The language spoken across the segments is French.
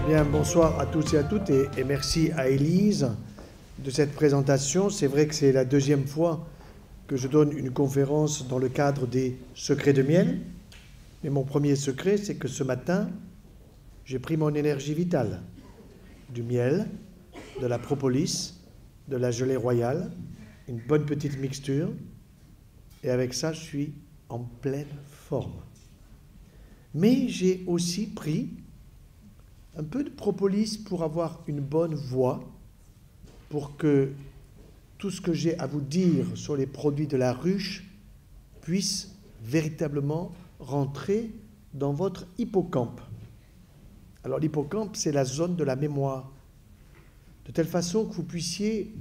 Bien, bonsoir à tous et à toutes et merci à Élise de cette présentation. C'est vrai que c'est la deuxième fois que je donne une conférence dans le cadre des secrets de miel. Mais mon premier secret, c'est que ce matin, j'ai pris mon énergie vitale. Du miel, de la propolis, de la gelée royale, une bonne petite mixture. Et avec ça, je suis en pleine forme. Mais j'ai aussi pris un peu de propolis pour avoir une bonne voix, pour que tout ce que j'ai à vous dire sur les produits de la ruche puisse véritablement rentrer dans votre hippocampe. Alors l'hippocampe, c'est la zone de la mémoire, de telle façon que vous puissiez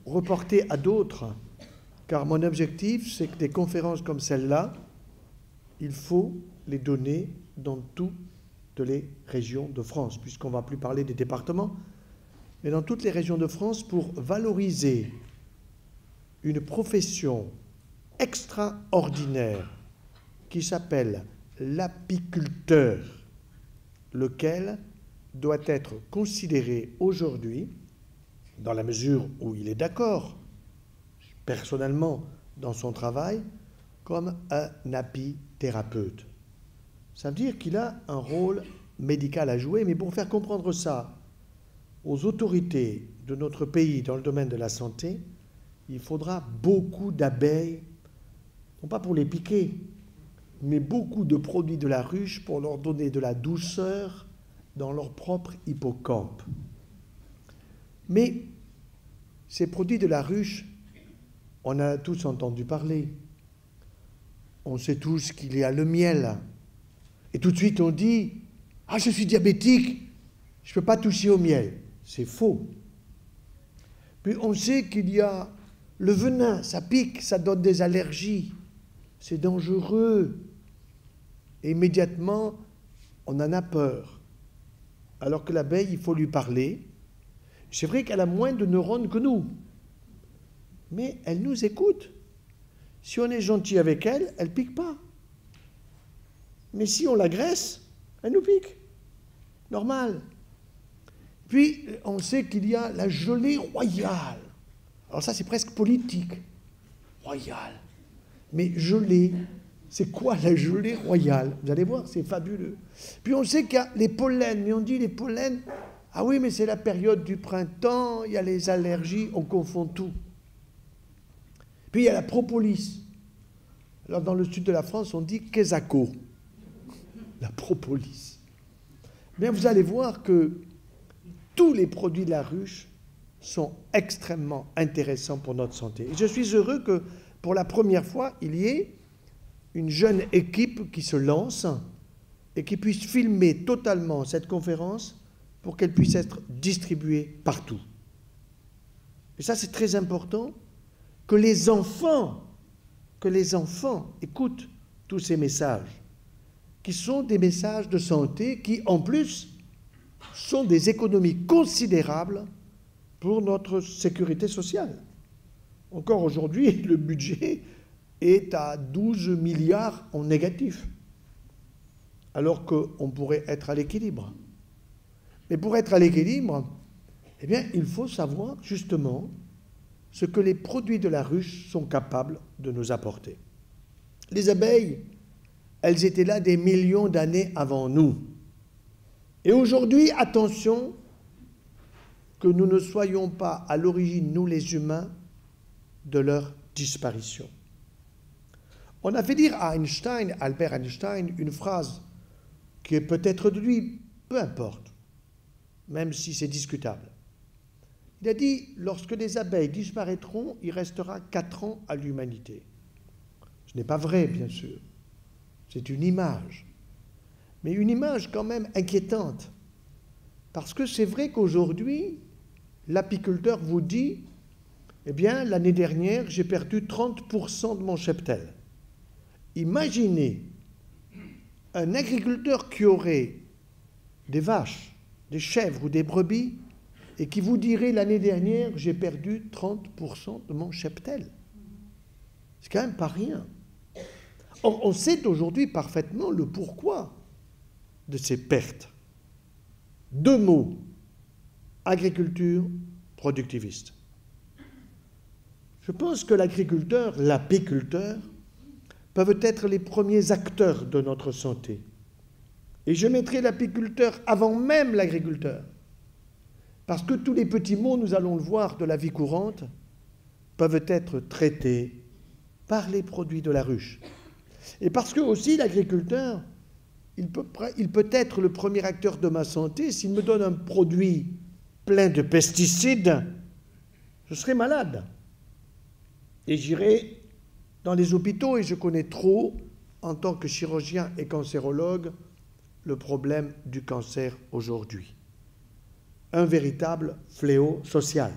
reporter à d'autres, car mon objectif, c'est que des conférences comme celle-là, il faut les donner dans toutes les régions de France, puisqu'on ne va plus parler des départements, mais dans toutes les régions de France pour valoriser une profession extraordinaire qui s'appelle l'apiculteur, lequel doit être considéré aujourd'hui, dans la mesure où il est d'accord, personnellement, dans son travail, comme un apithérapeute. Ça veut dire qu'il a un rôle médical à jouer, mais pour faire comprendre ça aux autorités de notre pays dans le domaine de la santé, il faudra beaucoup d'abeilles, non pas pour les piquer, mais beaucoup de produits de la ruche pour leur donner de la douceur dans leur propre hippocampe. Mais ces produits de la ruche, on a tous entendu parler. On sait tous qu'il y a le miel. Et tout de suite, on dit « Ah, je suis diabétique, je ne peux pas toucher au miel. » C'est faux. Puis on sait qu'il y a le venin, ça pique, ça donne des allergies. C'est dangereux. Et immédiatement, on en a peur. Alors que l'abeille, il faut lui parler. C'est vrai qu'elle a moins de neurones que nous. Mais elle nous écoute. Si on est gentil avec elle, elle ne pique pas. Mais si on l'agresse, elle nous pique. Normal. Puis, on sait qu'il y a la gelée royale. Alors ça, c'est presque politique. Royale. Mais gelée, c'est quoi la gelée royale? Vous allez voir, c'est fabuleux. Puis on sait qu'il y a les pollens. Mais on dit les pollens, ah oui, mais c'est la période du printemps, il y a les allergies, on confond tout. Puis il y a la propolis. Alors dans le sud de la France, on dit quesaco. La propolis. Bien, vous allez voir que tous les produits de la ruche sont extrêmement intéressants pour notre santé. Et je suis heureux que, pour la première fois, il y ait une jeune équipe qui se lance et qui puisse filmer totalement cette conférence pour qu'elle puisse être distribuée partout. Et ça, c'est très important, que les enfants écoutent tous ces messages, qui sont des messages de santé qui, en plus, sont des économies considérables pour notre sécurité sociale. Encore aujourd'hui, le budget est à 12 milliards en négatif, alors qu'on pourrait être à l'équilibre. Mais pour être à l'équilibre, eh bien, il faut savoir justement ce que les produits de la ruche sont capables de nous apporter. Les abeilles, elles étaient là des millions d'années avant nous. Et aujourd'hui, attention, que nous ne soyons pas à l'origine, nous les humains, de leur disparition. On a fait dire à Einstein, Albert Einstein, une phrase qui est peut-être de lui, peu importe, même si c'est discutable. Il a dit, lorsque les abeilles disparaîtront, il restera 4 ans à l'humanité. Ce n'est pas vrai, bien sûr. C'est une image. Mais une image quand même inquiétante. Parce que c'est vrai qu'aujourd'hui, l'apiculteur vous dit, eh bien, l'année dernière, j'ai perdu 30% de mon cheptel. Imaginez un agriculteur qui aurait des vaches, des chèvres ou des brebis et qui vous dirait l'année dernière, j'ai perdu 30% de mon cheptel. C'est quand même pas rien. Or, on sait aujourd'hui parfaitement le pourquoi de ces pertes. 2 mots, agriculture, productiviste. Je pense que l'agriculteur, l'apiculteur, peuvent être les premiers acteurs de notre santé. Et je mettrai l'apiculteur avant même l'agriculteur. Parce que tous les petits mots, nous allons le voir, de la vie courante, peuvent être traités par les produits de la ruche. Et parce que aussi l'agriculteur, il peut être le premier acteur de ma santé. S'il me donne un produit plein de pesticides, je serai malade. Et j'irai dans les hôpitaux, et je connais trop, en tant que chirurgien et cancérologue, le problème du cancer aujourd'hui. Un véritable fléau social.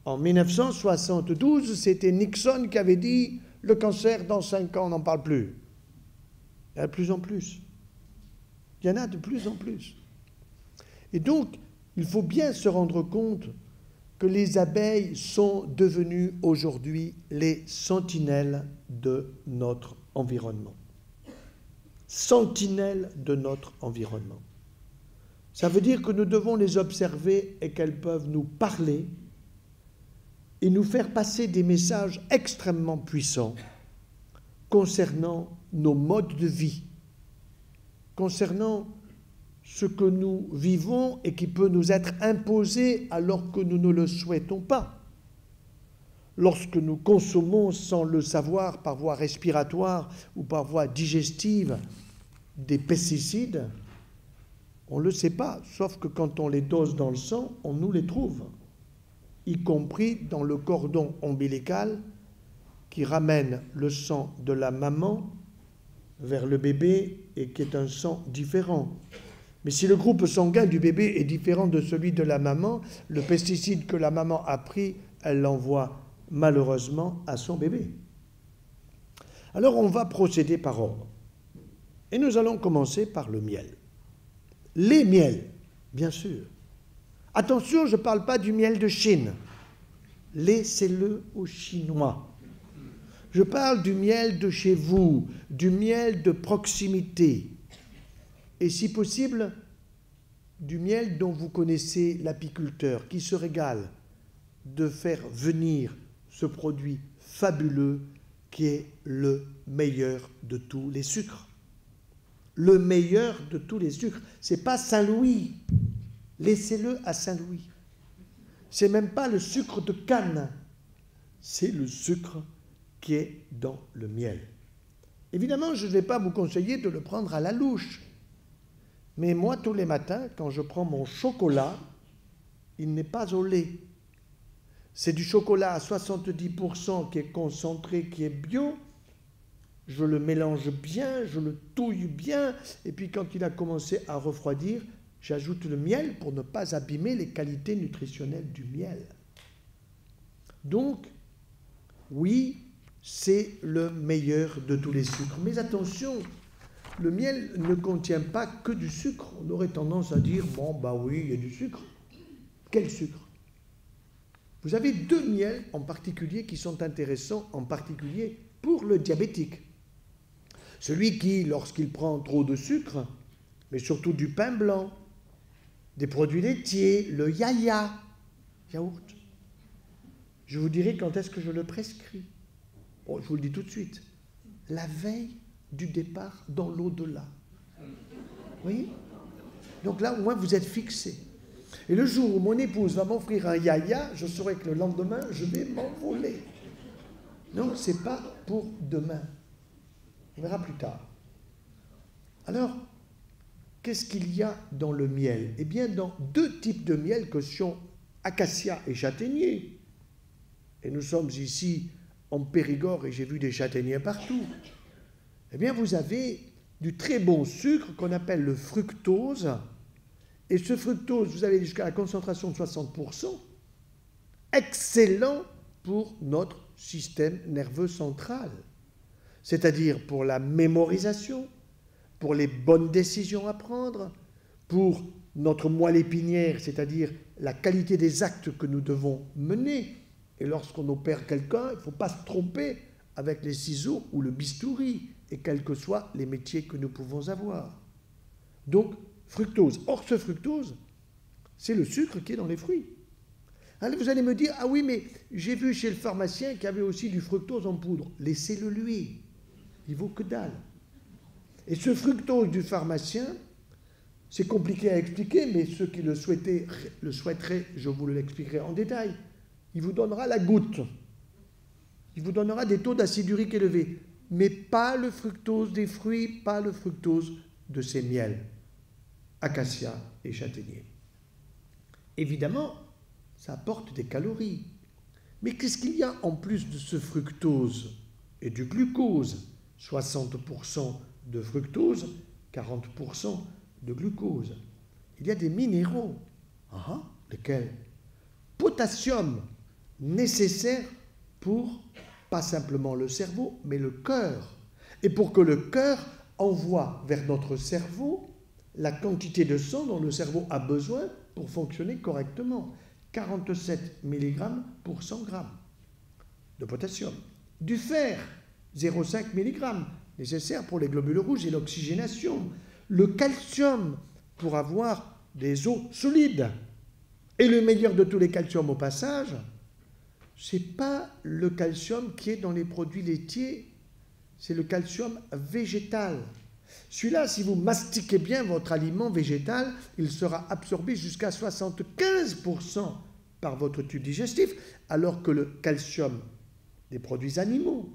En 1972, c'était Nixon qui avait dit « Le cancer, dans 5 ans, on n'en parle plus ». Il y en a de plus en plus. Il y en a de plus en plus. Et donc, il faut bien se rendre compte que les abeilles sont devenues aujourd'hui les sentinelles de notre environnement. Sentinelles de notre environnement. Ça veut dire que nous devons les observer et qu'elles peuvent nous parler et nous faire passer des messages extrêmement puissants concernant nos modes de vie, concernant ce que nous vivons et qui peut nous être imposé alors que nous ne le souhaitons pas. Lorsque nous consommons sans le savoir par voie respiratoire ou par voie digestive des pesticides, on ne le sait pas, sauf que quand on les dose dans le sang, on nous les trouve, y compris dans le cordon ombilical qui ramène le sang de la maman vers le bébé et qui est un sang différent. Mais si le groupe sanguin du bébé est différent de celui de la maman, le pesticide que la maman a pris, elle l'envoie malheureusement à son bébé. Alors on va procéder par ordre. Et nous allons commencer par le miel. Les miels, bien sûr. Attention, je ne parle pas du miel de Chine. Laissez-le aux Chinois. Je parle du miel de chez vous, du miel de proximité. Et si possible, du miel dont vous connaissez l'apiculteur, qui se régale de faire venir ce produit fabuleux qui est le meilleur de tous les sucres. Le meilleur de tous les sucres. Ce n'est pas Saint-Louis. Laissez-le à Saint-Louis. Ce n'est même pas le sucre de canne. C'est le sucre qui est dans le miel. Évidemment, je ne vais pas vous conseiller de le prendre à la louche. Mais moi, tous les matins, quand je prends mon chocolat, il n'est pas au lait. C'est du chocolat à 70% qui est concentré, qui est bio. Je le mélange bien, je le touille bien, et puis quand il a commencé à refroidir, j'ajoute le miel pour ne pas abîmer les qualités nutritionnelles du miel. Donc, oui, c'est le meilleur de tous les sucres. Mais attention, le miel ne contient pas que du sucre. On aurait tendance à dire, bon, bah oui, il y a du sucre. Quel sucre? Vous avez 2 miels en particulier qui sont intéressants, en particulier pour le diabétique. Celui qui, lorsqu'il prend trop de sucre, mais surtout du pain blanc, des produits laitiers, le yaourt. Je vous dirai quand est-ce que je le prescris. Bon, je vous le dis tout de suite. La veille du départ dans l'au-delà. Vous voyez? Donc là, au moins, vous êtes fixé. Et le jour où mon épouse va m'offrir un yaya, je saurai que le lendemain, je vais m'envoler. Non, ce n'est pas pour demain. On verra plus tard. Alors, qu'est-ce qu'il y a dans le miel? Eh bien, dans 2 types de miel que sont acacia et châtaignier. Et nous sommes ici en Périgord et j'ai vu des châtaigniers partout. Eh bien, vous avez du très bon sucre qu'on appelle le fructose. Et ce fructose, vous avez jusqu'à la concentration de 60%, excellent pour notre système nerveux central. C'est-à-dire pour la mémorisation, pour les bonnes décisions à prendre, pour notre moelle épinière, c'est-à-dire la qualité des actes que nous devons mener. Et lorsqu'on opère quelqu'un, il ne faut pas se tromper avec les ciseaux ou le bistouri, et quels que soient les métiers que nous pouvons avoir. Donc, fructose. Or, ce fructose, c'est le sucre qui est dans les fruits. Alors, vous allez me dire, ah oui, mais j'ai vu chez le pharmacien qu'il y avait aussi du fructose en poudre. Laissez-le lui. Il vaut que dalle. Et ce fructose du pharmacien, c'est compliqué à expliquer, mais ceux qui le souhaiteraient, je vous l'expliquerai en détail. Il vous donnera la goutte. Il vous donnera des taux d'acide urique élevés, mais pas le fructose des fruits, pas le fructose de ces miels, acacia et châtaignier. Évidemment, ça apporte des calories. Mais qu'est-ce qu'il y a en plus de ce fructose et du glucose? 60% de fructose, 40% de glucose. Il y a des minéraux. Lesquels? Potassium, nécessaire pour, pas simplement le cerveau, mais le cœur. Et pour que le cœur envoie vers notre cerveau la quantité de sang dont le cerveau a besoin pour fonctionner correctement. 47 mg pour 100 g de potassium. Du fer, 0,5 mg, nécessaire pour les globules rouges et l'oxygénation. Le calcium, pour avoir des os solides. Et le meilleur de tous les calciums au passage, ce n'est pas le calcium qui est dans les produits laitiers, c'est le calcium végétal. Celui-là, si vous mastiquez bien votre aliment végétal, il sera absorbé jusqu'à 75% par votre tube digestif, alors que le calcium des produits animaux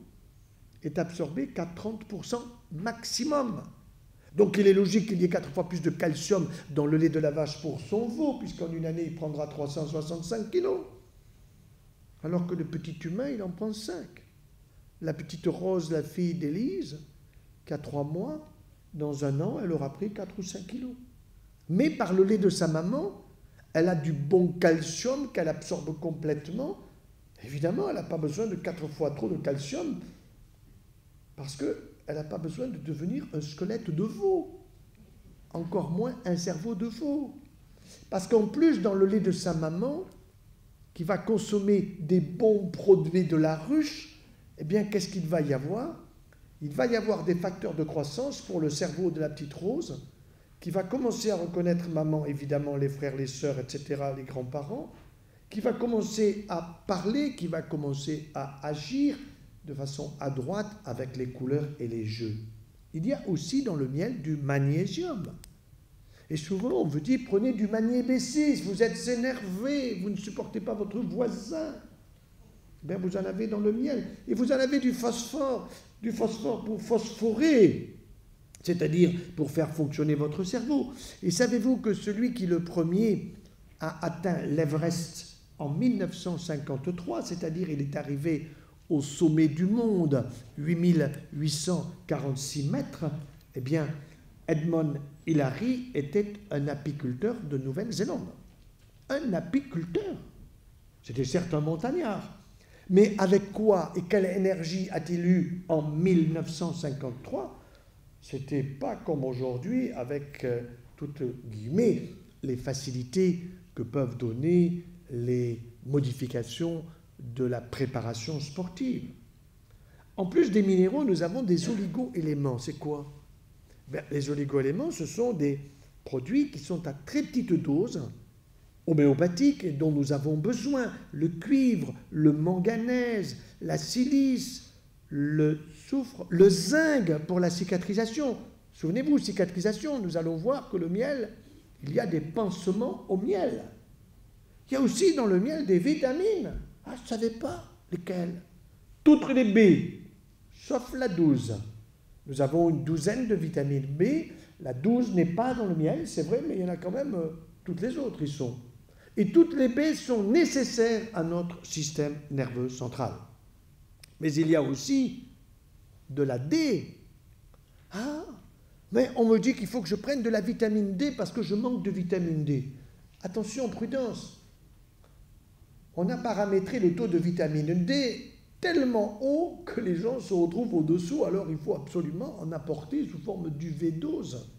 est absorbé qu'à 30% maximum. Donc il est logique qu'il y ait 4 fois plus de calcium dans le lait de la vache pour son veau, puisqu'en une année, il prendra 365 kilos. Alors que le petit humain, il en prend 5. La petite Rose, la fille d'Élise, qui a 3 mois, dans un an, elle aura pris 4 ou 5 kilos. Mais par le lait de sa maman, elle a du bon calcium qu'elle absorbe complètement. Évidemment, elle n'a pas besoin de 4 fois trop de calcium, parce qu'elle n'a pas besoin de devenir un squelette de veau, encore moins un cerveau de veau. Parce qu'en plus, dans le lait de sa maman, qui va consommer des bons produits de la ruche, eh bien, qu'est-ce qu'il va y avoir? Il va y avoir des facteurs de croissance pour le cerveau de la petite Rose, qui va commencer à reconnaître maman, évidemment, les frères, les sœurs, etc., les grands-parents, qui va commencer à parler, qui va commencer à agir de façon adroite avec les couleurs et les jeux. Il y a aussi dans le miel du magnésium. Et souvent, on vous dit, prenez du magné-B6, vous êtes énervé, vous ne supportez pas votre voisin. Bien, vous en avez dans le miel. Et vous en avez du phosphore pour phosphorer, c'est-à-dire pour faire fonctionner votre cerveau. Et savez-vous que celui qui le premier a atteint l'Everest en 1953, c'est-à-dire il est arrivé au sommet du monde, 8846 mètres, eh bien, Edmond Hillary était un apiculteur de Nouvelle-Zélande. Un apiculteur. C'était certes un montagnard. Mais avec quoi et quelle énergie a-t-il eu en 1953? C'était pas comme aujourd'hui avec, toutes guillemets, les facilités que peuvent donner les modifications de la préparation sportive. En plus des minéraux, nous avons des oligo-éléments. C'est quoi? Les oligo-éléments, ce sont des produits qui sont à très petite dose, homéopathiques, et dont nous avons besoin. Le cuivre, le manganèse, la silice, le soufre, le zinc pour la cicatrisation. Souvenez-vous, cicatrisation, nous allons voir que le miel, il y a des pansements au miel. Il y a aussi dans le miel des vitamines. Ah, je ne savais pas lesquelles. Toutes les B, sauf la 12. Nous avons une douzaine de vitamines B. La 12 n'est pas dans le miel, c'est vrai, mais il y en a quand même, toutes les autres y sont. Et toutes les B sont nécessaires à notre système nerveux central. Mais il y a aussi de la D. Ah, mais on me dit qu'il faut que je prenne de la vitamine D parce que je manque de vitamine D. Attention, prudence. On a paramétré le taux de vitamine D tellement haut que les gens se retrouvent au-dessous, alors il faut absolument en apporter sous forme d'UV-dose.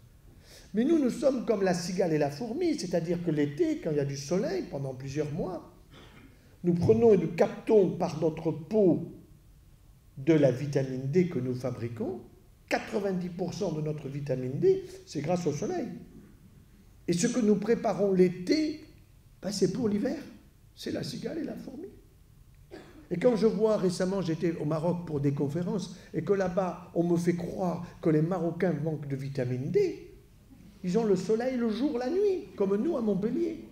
Mais nous sommes comme la cigale et la fourmi, c'est-à-dire que l'été, quand il y a du soleil, pendant plusieurs mois, nous prenons et nous captons par notre peau de la vitamine D que nous fabriquons. 90% de notre vitamine D, c'est grâce au soleil. Et ce que nous préparons l'été, ben c'est pour l'hiver. C'est la cigale et la fourmi. Et quand je vois, récemment, j'étais au Maroc pour des conférences, et que là-bas, on me fait croire que les Marocains manquent de vitamine D, ils ont le soleil le jour, la nuit, comme nous à Montpellier.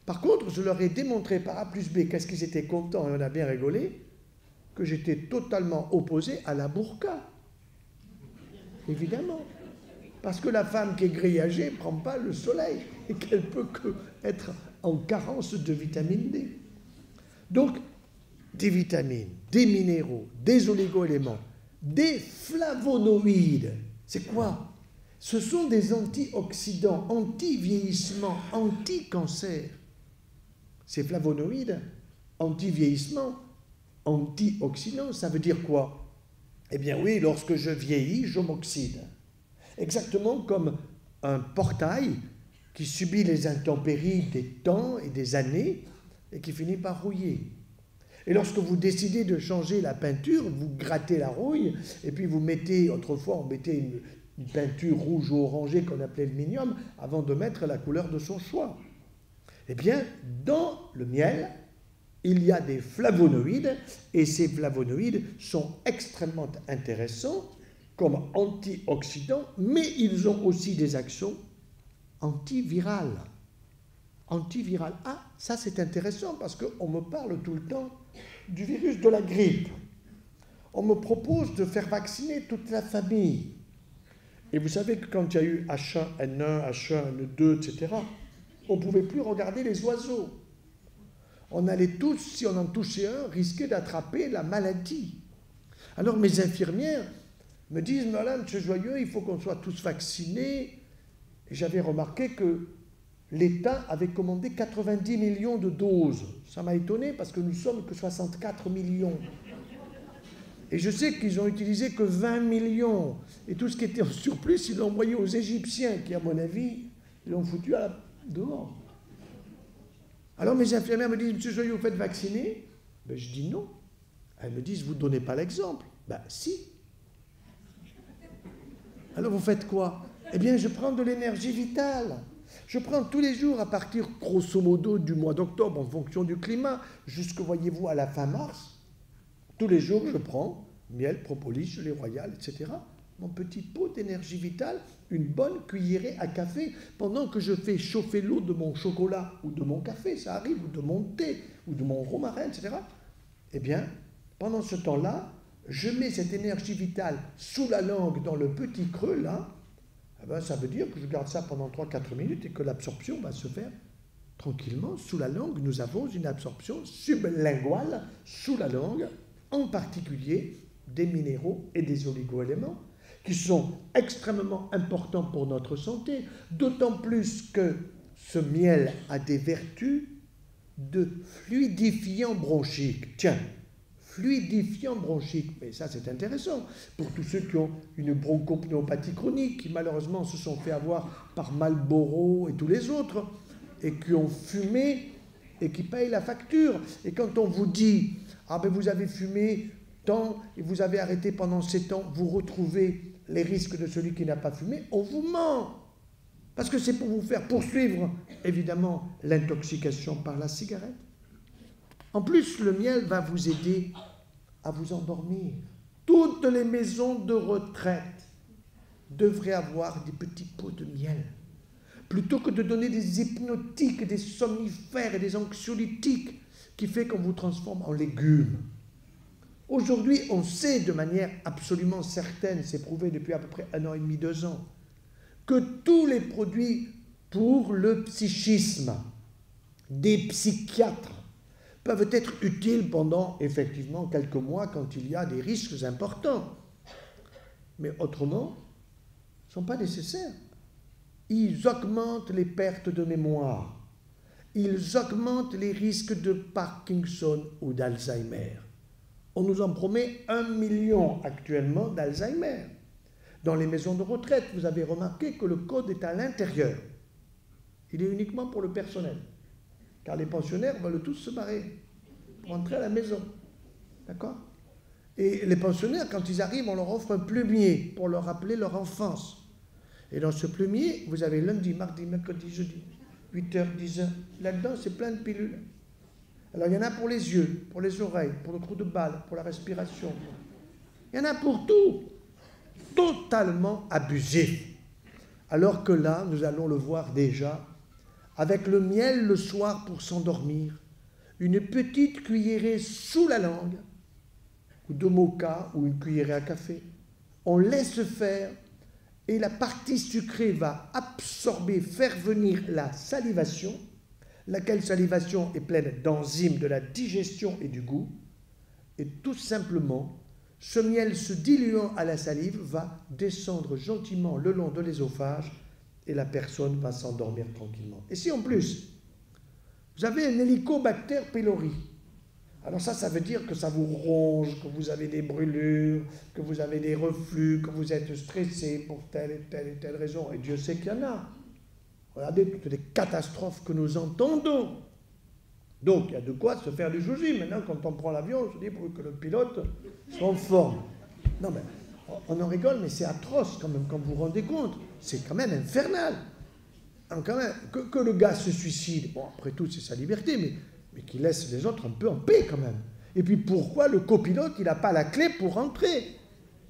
Par contre, je leur ai démontré par A plus B qu'est-ce qu'ils étaient contents, et on a bien rigolé, que j'étais totalement opposé à la burqa. Évidemment. Parce que la femme qui est grillagée ne prend pas le soleil et qu'elle peut qu'être en carence de vitamine D. Donc, des vitamines, des minéraux, des oligo-éléments, des flavonoïdes. C'est quoi? Ce sont des antioxydants, anti-vieillissement, anti-cancer. Ces flavonoïdes, anti-vieillissement, antioxydants, ça veut dire quoi? Eh bien oui, lorsque je vieillis, je m'oxyde. Exactement comme un portail qui subit les intempéries des temps et des années et qui finit par rouiller. Et lorsque vous décidez de changer la peinture, vous grattez la rouille et puis vous mettez, autrefois on mettait une peinture rouge ou orangée qu'on appelait le minium avant de mettre la couleur de son choix. Eh bien, dans le miel, il y a des flavonoïdes et ces flavonoïdes sont extrêmement intéressants comme antioxydants, mais ils ont aussi des actions antivirales. Antivirales. Ah, ça c'est intéressant parce qu'on me parle tout le temps du virus de la grippe. On me propose de faire vacciner toute la famille. Et vous savez que quand il y a eu H1N1, H1N2, etc., on ne pouvait plus regarder les oiseaux. On allait tous, si on en touchait un, risquer d'attraper la maladie. Alors mes infirmières me disent, voilà, M. Joyeux, il faut qu'on soit tous vaccinés. Et j'avais remarqué que l'État avait commandé 90 millions de doses. Ça m'a étonné parce que nous ne sommes que 64 millions. Et je sais qu'ils n'ont utilisé que 20 millions. Et tout ce qui était en surplus, ils l'ont envoyé aux Égyptiens, qui, à mon avis, l'ont foutu dehors. Alors mes infirmières me disent, M. Joyeux, vous faites vacciner? Ben, je dis non. Elles me disent, vous ne donnez pas l'exemple. Ben si. Alors vous faites quoi? Eh bien, je prends de l'énergie vitale. Je prends tous les jours, à partir, grosso modo, du mois d'octobre, en fonction du climat, jusque, voyez-vous, à la fin mars, tous les jours, je prends miel, propolis, gelée royale, etc., mon petit pot d'énergie vitale, une bonne cuillerée à café, pendant que je fais chauffer l'eau de mon chocolat, ou de mon café, ça arrive, ou de mon thé, ou de mon romarin, etc. Eh bien, pendant ce temps-là, je mets cette énergie vitale sous la langue, dans le petit creux, là. Eh bien, ça veut dire que je garde ça pendant 3-4 minutes et que l'absorption va se faire tranquillement. Sous la langue, nous avons une absorption sublinguale, sous la langue, en particulier des minéraux et des oligo-éléments, qui sont extrêmement importants pour notre santé, d'autant plus que ce miel a des vertus de fluidifiant bronchique. Tiens, fluidifiant bronchique, mais ça c'est intéressant pour tous ceux qui ont une bronchopneumopathie chronique, qui malheureusement se sont fait avoir par Marlboro et tous les autres, et qui ont fumé et qui payent la facture. Et quand on vous dit, ah ben vous avez fumé tant et vous avez arrêté pendant 7 ans, vous retrouvez les risques de celui qui n'a pas fumé, on vous ment. Parce que c'est pour vous faire poursuivre, évidemment, l'intoxication par la cigarette. En plus, le miel va vous aider à vous endormir. Toutes les maisons de retraite devraient avoir des petits pots de miel. Plutôt que de donner des hypnotiques, des somnifères et des anxiolytiques qui fait qu'on vous transforme en légumes. Aujourd'hui, on sait de manière absolument certaine, c'est prouvé depuis à peu près 1 an et demi, 2 ans, que tous les produits pour le psychisme des psychiatres peuvent être utiles pendant effectivement quelques mois quand il y a des risques importants. Mais autrement, ils ne sont pas nécessaires. Ils augmentent les pertes de mémoire. Ils augmentent les risques de Parkinson ou d'Alzheimer. On nous en promet 1 million actuellement d'Alzheimer. Dans les maisons de retraite, vous avez remarqué que le code est à l'intérieur. Il est uniquement pour le personnel. Car les pensionnaires veulent tous se barrer pour rentrer à la maison. D'accord? Et les pensionnaires, quand ils arrivent, on leur offre un plumier pour leur rappeler leur enfance. Et dans ce plumier, vous avez lundi, mardi, mercredi, jeudi, 8h, 10h. Là-dedans, c'est plein de pilules. Alors, il y en a pour les yeux, pour les oreilles, pour le trou de balle, pour la respiration. Il y en a pour tout. Totalement abusif. Alors que là, nous allons le voir déjà, avec le miel le soir pour s'endormir, une petite cuillerée sous la langue, ou de moka, ou une cuillerée à café. On laisse faire, et la partie sucrée va absorber, faire venir la salivation, laquelle salivation est pleine d'enzymes de la digestion et du goût, et tout simplement, ce miel se diluant à la salive va descendre gentiment le long de l'ésophage et la personne va s'endormir tranquillement. Et si en plus, vous avez un Helicobacter pylori, alors ça veut dire que ça vous ronge, que vous avez des brûlures, que vous avez des reflux, que vous êtes stressé pour telle et telle raison. Et Dieu sait qu'il y en a. Regardez toutes les catastrophes que nous entendons. Donc, il y a de quoi se faire du joujim. Maintenant, quand on prend l'avion, on se dit pour que le pilote soit en forme. Non, mais on en rigole, mais c'est atroce quand même, quand vous vous rendez compte. C'est quand même infernal. Quand même, que le gars se suicide, bon, après tout, c'est sa liberté, mais qu'il laisse les autres un peu en paix quand même. Et puis, pourquoi le copilote, il n'a pas la clé pour rentrer?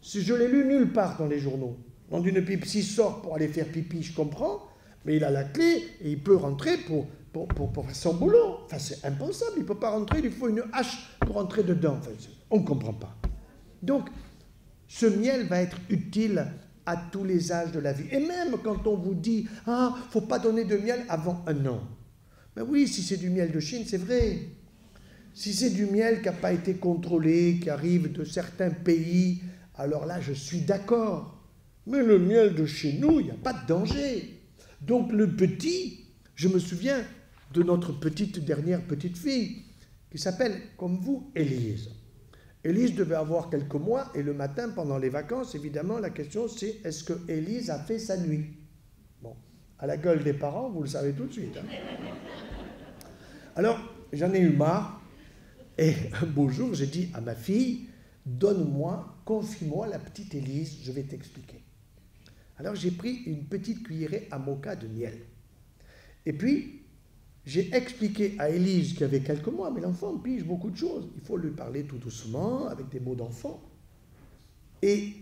Si je l'ai lu nulle part dans les journaux. Dans une pipe, s'il sort pour aller faire pipi, je comprends, mais il a la clé et il peut rentrer pour faire son boulot. Enfin, c'est impensable, il ne peut pas rentrer, il lui faut une hache pour rentrer dedans. Enfin, on ne comprend pas. Donc, ce miel va être utile à tous les âges de la vie. Et même quand on vous dit « Ah, il ne faut pas donner de miel avant 1 an ». Ben oui, si c'est du miel de Chine, c'est vrai. Si c'est du miel qui n'a pas été contrôlé, qui arrive de certains pays, alors là, je suis d'accord. Mais le miel de chez nous, il n'y a pas de danger. Donc le petit, je me souviens de notre dernière petite fille, qui s'appelle, comme vous, Élise. Élise devait avoir quelques mois, et le matin, pendant les vacances, évidemment, la question c'est, est-ce que Élise a fait sa nuit? Bon, à la gueule des parents, vous le savez tout de suite. Hein. Alors, j'en ai eu marre, et un beau jour, j'ai dit à ma fille, donne-moi, confie-moi la petite Élise, je vais t'expliquer. Alors, j'ai pris une petite cuillerée à moka de miel. Et puis, j'ai expliqué à Élise qui avait quelques mois, mais l'enfant pige beaucoup de choses. Il faut lui parler tout doucement, avec des mots d'enfant. Et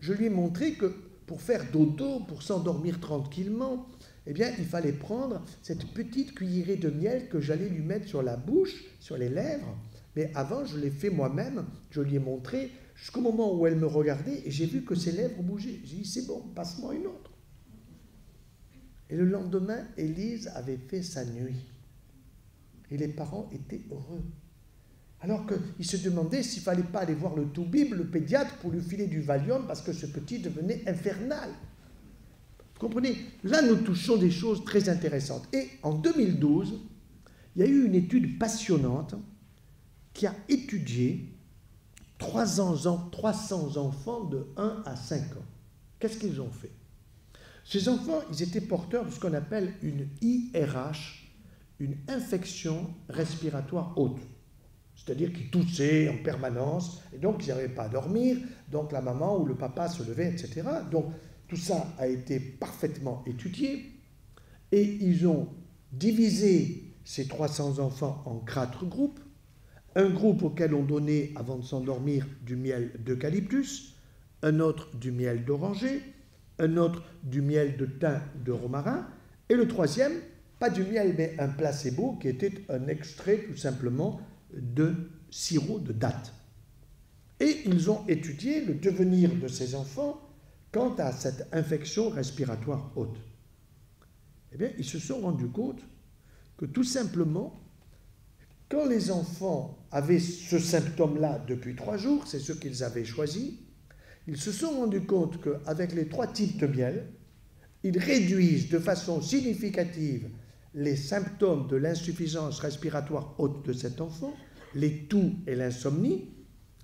je lui ai montré que pour faire dodo, pour s'endormir tranquillement, eh bien, il fallait prendre cette petite cuillerée de miel que j'allais lui mettre sur la bouche, sur les lèvres. Mais avant, je l'ai fait moi-même, je lui ai montré, jusqu'au moment où elle me regardait, et j'ai vu que ses lèvres bougeaient. J'ai dit, c'est bon, passe-moi une autre. Et le lendemain, Élise avait fait sa nuit. Et les parents étaient heureux. Alors qu'ils se demandaient s'il ne fallait pas aller voir le Toubib, le pédiatre, pour lui filer du Valium, parce que ce petit devenait infernal. Vous comprenez? Là, nous touchons des choses très intéressantes. Et en 2012, il y a eu une étude passionnante qui a étudié 300 enfants de 1 à 5 ans. Qu'est-ce qu'ils ont fait? Ces enfants, ils étaient porteurs de ce qu'on appelle une IRH, une infection respiratoire haute. C'est-à-dire qu'ils toussaient en permanence, et donc ils n'arrivaient pas à dormir, donc la maman ou le papa se levait, etc. Donc tout ça a été parfaitement étudié, et ils ont divisé ces 300 enfants en 4 groupes. Un groupe auquel on donnait, avant de s'endormir, du miel d'eucalyptus, un autre du miel d'oranger, un autre du miel de thym de romarin, et le troisième, pas du miel, mais un placebo, qui était un extrait tout simplement de sirop de date. Et ils ont étudié le devenir de ces enfants quant à cette infection respiratoire haute. Eh bien, ils se sont rendus compte que tout simplement, quand les enfants avaient ce symptôme-là depuis 3 jours, c'est ce qu'ils avaient choisi, ils se sont rendus compte qu'avec les 3 types de miel, ils réduisent de façon significative les symptômes de l'insuffisance respiratoire haute de cet enfant, les toux et l'insomnie,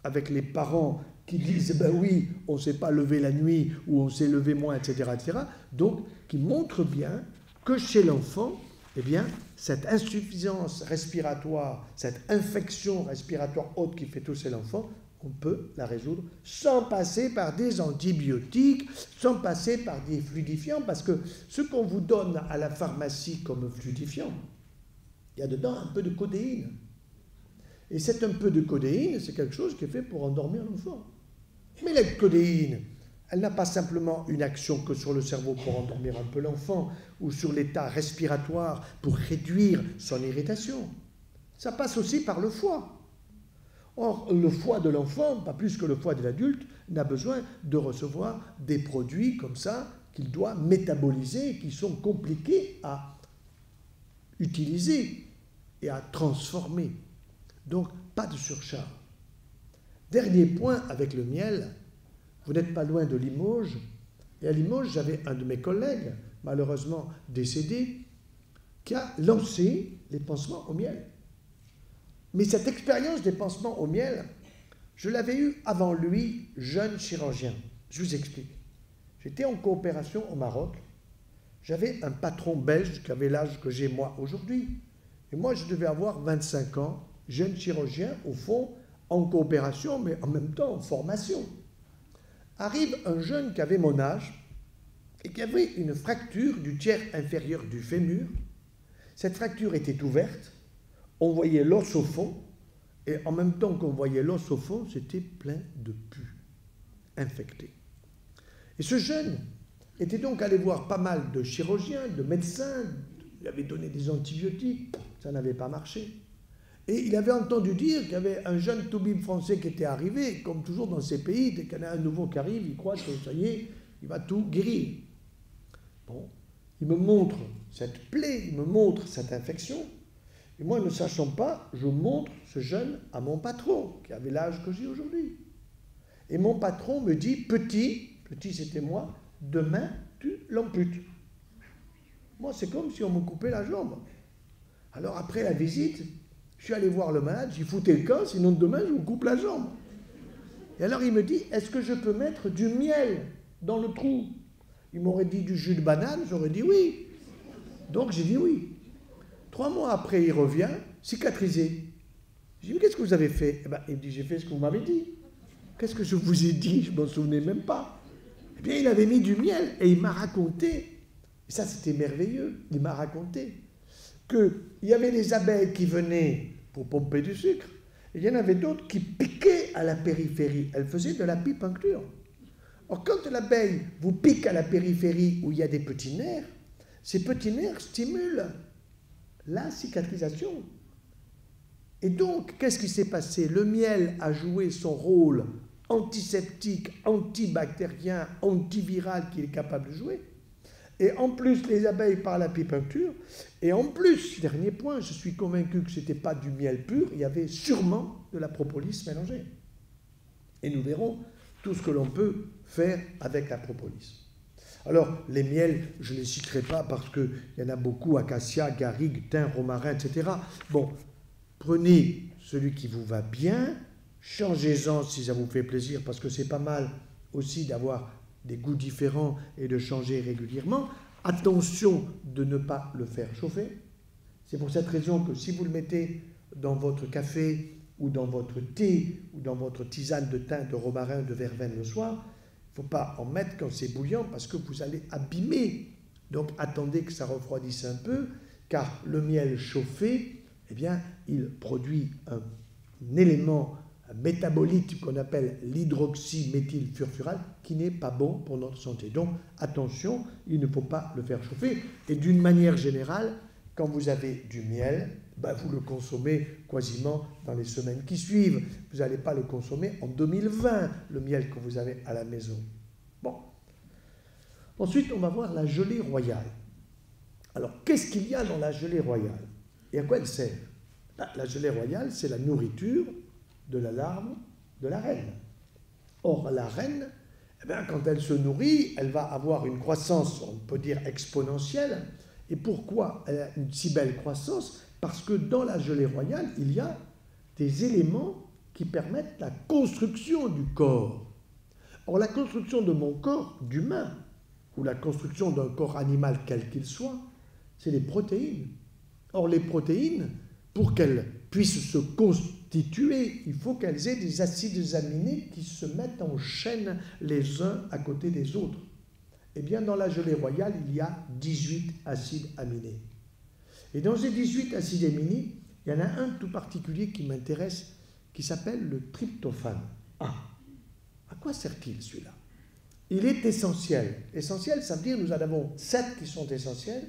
avec les parents qui disent « ben oui, on ne s'est pas levé la nuit » ou « on s'est levé moins », etc., etc. Donc, qui montrent bien que chez l'enfant, eh bien, cette insuffisance respiratoire, cette infection respiratoire haute qui fait tousser l'enfant, on peut la résoudre sans passer par des antibiotiques, sans passer par des fluidifiants, parce que ce qu'on vous donne à la pharmacie comme fluidifiant, il y a dedans un peu de codéine. Et c'est un peu de codéine, c'est quelque chose qui est fait pour endormir l'enfant. Mais la codéine, elle n'a pas simplement une action que sur le cerveau pour endormir un peu l'enfant, ou sur l'état respiratoire pour réduire son irritation. Ça passe aussi par le foie. Or, le foie de l'enfant, pas plus que le foie de l'adulte, n'a besoin de recevoir des produits comme ça qu'il doit métaboliser, qui sont compliqués à utiliser et à transformer. Donc, pas de surcharge. Dernier point avec le miel, vous n'êtes pas loin de Limoges, et à Limoges, j'avais un de mes collègues, malheureusement décédé, qui a lancé les pansements au miel. Mais cette expérience des pansements au miel, je l'avais eue avant lui, jeune chirurgien. Je vous explique. J'étais en coopération au Maroc. J'avais un patron belge qui avait l'âge que j'ai moi aujourd'hui. Et moi, je devais avoir 25 ans, jeune chirurgien, au fond, en coopération, mais en même temps en formation. Arrive un jeune qui avait mon âge et qui avait une fracture du tiers inférieur du fémur. Cette fracture était ouverte. On voyait l'os au fond, et en même temps qu'on voyait l'os au fond, c'était plein de pus, infectés. Et ce jeune était donc allé voir pas mal de chirurgiens, de médecins, il avait donné des antibiotiques, ça n'avait pas marché. Et il avait entendu dire qu'il y avait un jeune toubib français qui était arrivé, comme toujours dans ces pays, dès qu'il y en a un nouveau qui arrive, il croit que ça y est, il va tout guérir. Bon, il me montre cette plaie, il me montre cette infection. Et moi, ne sachant pas, je montre ce jeune à mon patron, qui avait l'âge que j'ai aujourd'hui. Et mon patron me dit, petit c'était moi, demain, tu l'amputes. Moi, c'est comme si on me coupait la jambe. Alors après la visite, je suis allé voir le malade, j'ai foutu le camp, sinon demain, je vous coupe la jambe. Et alors il me dit, est-ce que je peux mettre du miel dans le trou? Il m'aurait dit du jus de banane, j'aurais dit oui. Donc j'ai dit oui. 3 mois après, il revient, cicatrisé. J'ai dit, mais qu'est-ce que vous avez fait? Il me dit, j'ai fait ce que vous m'avez dit. Qu'est-ce que je vous ai dit? Je ne m'en souvenais même pas. Eh bien, il avait mis du miel et il m'a raconté, et ça c'était merveilleux, il m'a raconté qu'il y avait des abeilles qui venaient pour pomper du sucre, et il y en avait d'autres qui piquaient à la périphérie. Elles faisaient de la pipuncture. Or, quand l'abeille vous pique à la périphérie où il y a des petits nerfs, ces petits nerfs stimulent la cicatrisation. Et donc, qu'est-ce qui s'est passé? Le miel a joué son rôle antiseptique, antibactérien, antiviral qu'il est capable de jouer. Et en plus, les abeilles par la pipuncture. Et en plus, dernier point, je suis convaincu que ce n'était pas du miel pur, il y avait sûrement de la propolis mélangée. Et nous verrons tout ce que l'on peut faire avec la propolis. Alors, les miels, je ne les citerai pas parce qu'il y en a beaucoup, acacia, garrigue, thym, romarin, etc. Bon, prenez celui qui vous va bien, changez-en si ça vous fait plaisir, parce que c'est pas mal aussi d'avoir des goûts différents et de changer régulièrement. Attention de ne pas le faire chauffer. C'est pour cette raison que si vous le mettez dans votre café ou dans votre thé ou dans votre tisane de thym, de romarin, de verveine le soir, il ne faut pas en mettre quand c'est bouillant parce que vous allez abîmer. Donc attendez que ça refroidisse un peu, car le miel chauffé, eh bien, il produit un élément métabolite qu'on appelle l'hydroxyméthylfurfural qui n'est pas bon pour notre santé. Donc attention, il ne faut pas le faire chauffer. Et d'une manière générale, quand vous avez du miel, vous le consommez quasiment dans les semaines qui suivent. Vous n'allez pas le consommer en 2020, le miel que vous avez à la maison. Bon. Ensuite, on va voir la gelée royale. Alors, qu'est-ce qu'il y a dans la gelée royale? Et à quoi elle sert? La gelée royale, c'est la nourriture de la larve de la reine. Or, la reine, quand elle se nourrit, elle va avoir une croissance, on peut dire exponentielle. Et pourquoi elle a une si belle croissance? Parce que dans la gelée royale, il y a des éléments qui permettent la construction du corps. Or, la construction de mon corps d'humain, ou la construction d'un corps animal quel qu'il soit, c'est les protéines. Or, les protéines, pour qu'elles puissent se constituer, il faut qu'elles aient des acides aminés qui se mettent en chaîne les uns à côté des autres. Eh bien, dans la gelée royale, il y a 18 acides aminés. Et dans ces 18 acides aminés, il y en a un tout particulier qui m'intéresse, qui s'appelle le tryptophane. Ah, à quoi sert-il celui-là? Il est essentiel. Essentiel, ça veut dire que nous en avons 7 qui sont essentiels.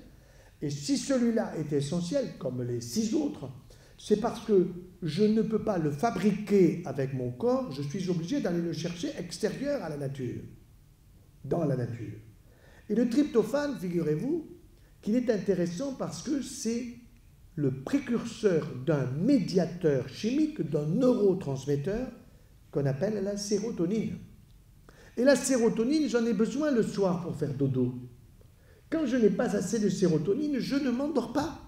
Et si celui-là est essentiel, comme les 6 autres, c'est parce que je ne peux pas le fabriquer avec mon corps, je suis obligé d'aller le chercher extérieur à la nature, dans la nature. Et le tryptophane, figurez-vous, qu'il est intéressant parce que c'est le précurseur d'un médiateur chimique, d'un neurotransmetteur qu'on appelle la sérotonine. Et la sérotonine, j'en ai besoin le soir pour faire dodo. Quand je n'ai pas assez de sérotonine, je ne m'endors pas.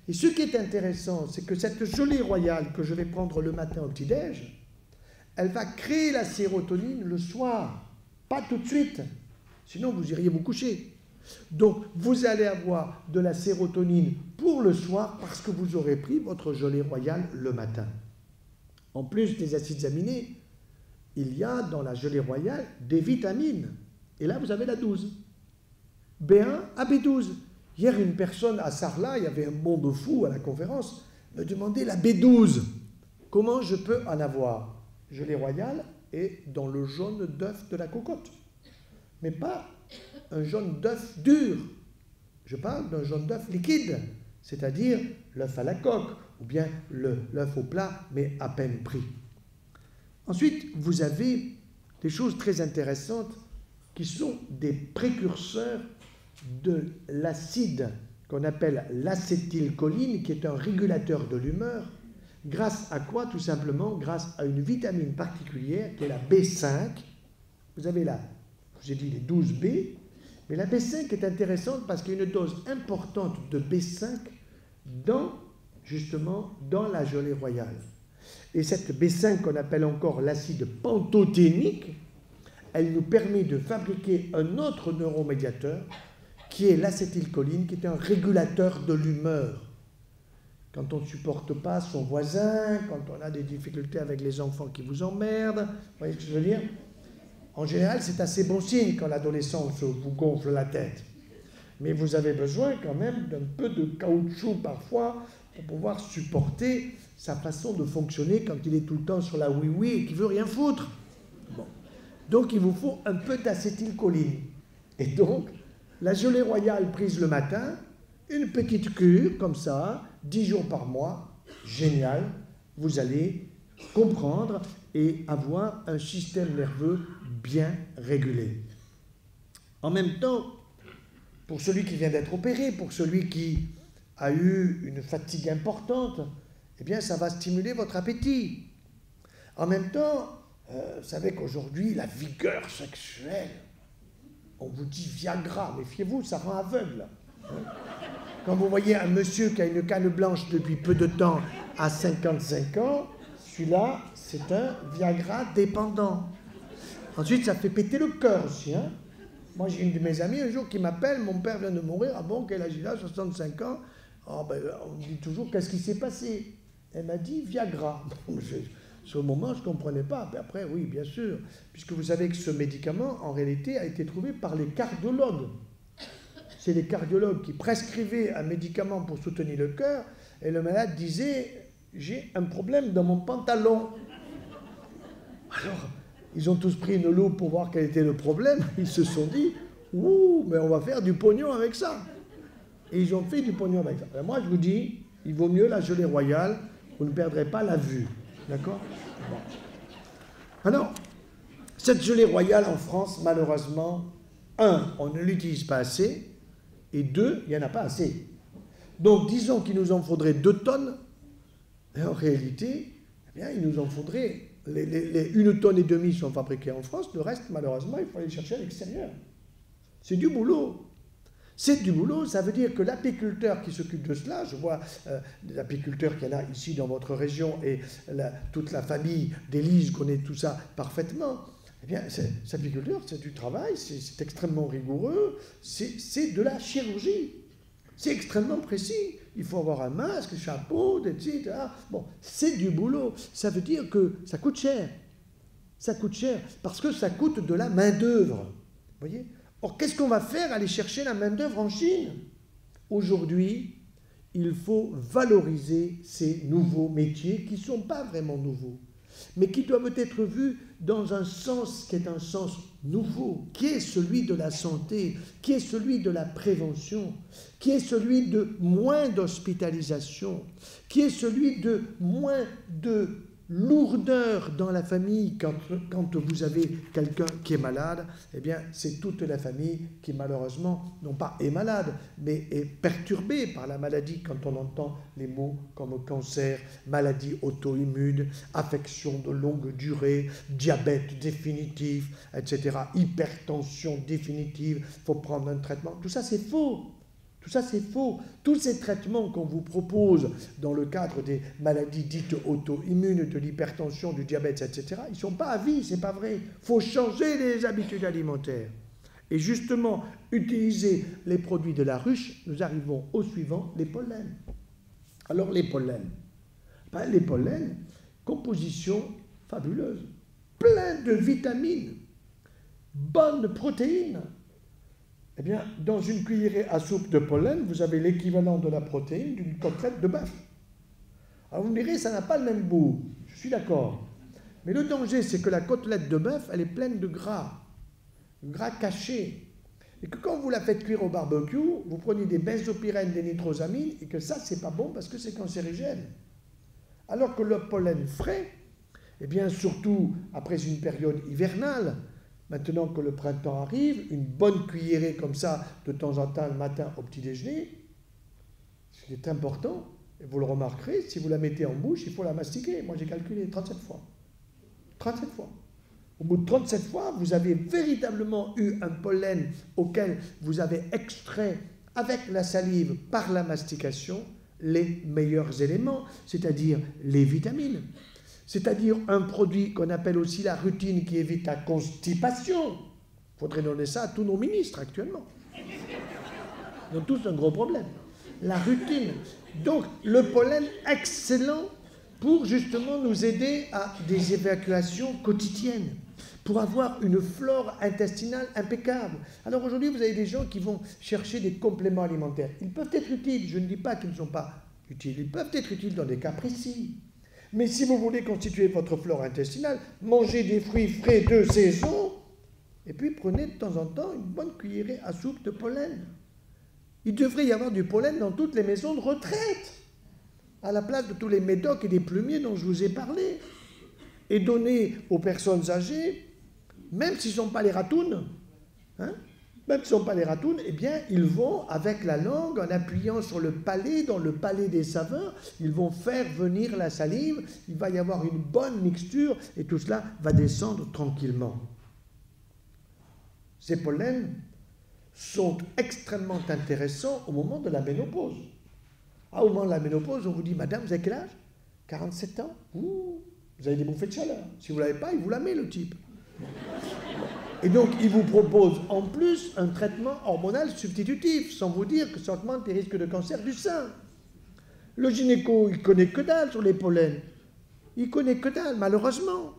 Et ce qui est intéressant, c'est que cette gelée royale que je vais prendre le matin au petit-déj, elle va créer la sérotonine le soir, pas tout de suite. Sinon, vous iriez vous coucher. Donc, vous allez avoir de la sérotonine pour le soir parce que vous aurez pris votre gelée royale le matin. En plus des acides aminés, il y a dans la gelée royale des vitamines. Et là, vous avez la 12. B1 à B12. Hier, une personne à Sarlat, il y avait un monde fou à la conférence, me demandait la B12. Comment je peux en avoir? Gelée royale et dans le jaune d'œuf de la cocotte. Mais pas un jaune d'œuf dur. Je parle d'un jaune d'œuf liquide, c'est-à-dire l'œuf à la coque, ou bien l'œuf au plat, mais à peine pris. Ensuite, vous avez des choses très intéressantes qui sont des précurseurs de l'acide qu'on appelle l'acétylcholine, qui est un régulateur de l'humeur. Grâce à quoi? Tout simplement grâce à une vitamine particulière qui est la B5. Vous avez là, j'ai dit les 12 B, mais la B5 est intéressante parce qu'il y a une dose importante de B5 justement dans la gelée royale. Et cette B5 qu'on appelle encore l'acide pantothénique, elle nous permet de fabriquer un autre neuromédiateur qui est l'acétylcholine, qui est un régulateur de l'humeur. Quand on ne supporte pas son voisin, quand on a des difficultés avec les enfants qui vous emmerdent, vous voyez ce que je veux dire? En général, c'est assez bon signe quand l'adolescence vous gonfle la tête. Mais vous avez besoin quand même d'un peu de caoutchouc parfois pour pouvoir supporter sa façon de fonctionner quand il est tout le temps sur la oui-oui et qu'il ne veut rien foutre. Bon. Donc, il vous faut un peu d'acétylcholine. Et donc, la gelée royale prise le matin, une petite cure comme ça, 10 jours par mois, génial, vous allez comprendre et avoir un système nerveux bien régulé. En même temps, pour celui qui vient d'être opéré, pour celui qui a eu une fatigue importante, eh bien, ça va stimuler votre appétit. En même temps, vous savez qu'aujourd'hui, la vigueur sexuelle, on vous dit Viagra, méfiez-vous, ça rend aveugle. Quand vous voyez un monsieur qui a une canne blanche depuis peu de temps à 55 ans, celui-là, c'est un Viagra dépendant. Ensuite, ça fait péter le cœur aussi. Hein. Moi, j'ai une de mes amies un jour qui m'appelle, mon père vient de mourir, ah bon, quel âge il a, 65 ans. Oh, ben, on me dit toujours, qu'est-ce qui s'est passé? Elle m'a dit Viagra. Sur le moment, je ne comprenais pas. Mais après, oui, bien sûr, puisque vous savez que ce médicament, en réalité, a été trouvé par les cardiologues. C'est les cardiologues qui prescrivaient un médicament pour soutenir le cœur, et le malade disait, j'ai un problème dans mon pantalon. Alors, ils ont tous pris une loupe pour voir quel était le problème. Ils se sont dit, ouh, mais on va faire du pognon avec ça. Et ils ont fait du pognon avec ça. Alors moi, je vous dis, il vaut mieux la gelée royale, vous ne perdrez pas la vue. D'accord? Bon. Alors, cette gelée royale en France, malheureusement, 1, on ne l'utilise pas assez, et 2, il n'y en a pas assez. Donc, disons qu'il nous en faudrait 2 tonnes, mais en réalité, eh bien, il nous en faudrait... Les 1,5 tonnes sont fabriquées en France, le reste, malheureusement, il faut aller chercher à l'extérieur. C'est du boulot. C'est du boulot, ça veut dire que l'apiculteur qui s'occupe de cela, je vois des apiculteurs qu'il y en a ici dans votre région et toute la famille d'Élise connaît tout ça parfaitement. Eh bien, cet apiculteur, c'est du travail, c'est extrêmement rigoureux, c'est de la chirurgie. C'est extrêmement précis. il faut avoir un masque, chapeau, etc. Bon, c'est du boulot. Ça veut dire que ça coûte cher. Ça coûte cher parce que ça coûte de la main-d'œuvre. Vous voyez? Or, qu'est-ce qu'on va faire? Aller chercher la main-d'œuvre en Chine? Aujourd'hui, il faut valoriser ces nouveaux métiers qui ne sont pas vraiment nouveaux, mais qui doivent être vus dans un sens qui est un sens nouveau, qui est celui de la santé, qui est celui de la prévention, qui est celui de moins d'hospitalisation, qui est celui de moins de lourdeur dans la famille. Quand vous avez quelqu'un qui est malade, eh bien, c'est toute la famille qui, malheureusement, non pas est malade, mais est perturbée par la maladie quand on entend les mots comme cancer, maladie auto-immune, affection de longue durée, diabète définitif, etc., hypertension définitive, il faut prendre un traitement. Tout ça, c'est faux. Tout ça, c'est faux. Tous ces traitements qu'on vous propose dans le cadre des maladies dites auto-immunes, de l'hypertension, du diabète, etc., ils ne sont pas à vie, c'est pas vrai. Il faut changer les habitudes alimentaires. Et justement, utiliser les produits de la ruche, nous arrivons au suivant, les pollens. Alors, les pollens, composition fabuleuse, plein de vitamines, bonnes protéines. Eh bien, dans une cuillerée à soupe de pollen, vous avez l'équivalent de la protéine d'une côtelette de bœuf. Alors vous me direz, ça n'a pas le même goût. Je suis d'accord. Mais le danger, c'est que la côtelette de bœuf, elle est pleine de gras caché. Et que quand vous la faites cuire au barbecue, vous prenez des benzopyrènes, des nitrosamines, et que ça, c'est pas bon parce que c'est cancérigène. Alors que le pollen frais, eh bien, surtout après une période hivernale, maintenant que le printemps arrive, une bonne cuillerée comme ça, de temps en temps, le matin au petit déjeuner, ce qui est important, et vous le remarquerez, si vous la mettez en bouche, il faut la mastiquer. Moi, j'ai calculé 37 fois. 37 fois. Au bout de 37 fois, vous avez véritablement eu un pollen auquel vous avez extrait, avec la salive, par la mastication, les meilleurs éléments, c'est-à-dire les vitamines. C'est-à-dire un produit qu'on appelle aussi la rutine qui évite la constipation. Il faudrait donner ça à tous nos ministres actuellement. Ils ont tous un gros problème. La rutine. Donc le pollen excellent pour justement nous aider à des évacuations quotidiennes, pour avoir une flore intestinale impeccable. Alors aujourd'hui, vous avez des gens qui vont chercher des compléments alimentaires. Ils peuvent être utiles, je ne dis pas qu'ils ne sont pas utiles, ils peuvent être utiles dans des cas précis. Mais si vous voulez constituer votre flore intestinale, mangez des fruits frais de saison, et puis prenez de temps en temps une bonne cuillerée à soupe de pollen. Il devrait y avoir du pollen dans toutes les maisons de retraite, à la place de tous les médocs et des plumiers dont je vous ai parlé, et donner aux personnes âgées, même s'ils ne sont pas les ratounes, même s'ils ne sont pas les ratounes, eh bien, ils vont, avec la langue, en appuyant sur le palais, dans le palais des saveurs, ils vont faire venir la salive, il va y avoir une bonne mixture, et tout cela va descendre tranquillement. Ces pollens sont extrêmement intéressants au moment de la ménopause. Au moment de la ménopause, on vous dit, madame, vous avez quel âge? 47 ans? Ouh, vous avez des bouffées de chaleur. Si vous ne l'avez pas, il vous la met, le type. Et donc, il vous propose en plus un traitement hormonal substitutif, sans vous dire que ça augmente les risques de cancer du sein. Le gynéco, il ne connaît que dalle sur les pollens. Il ne connaît que dalle, malheureusement.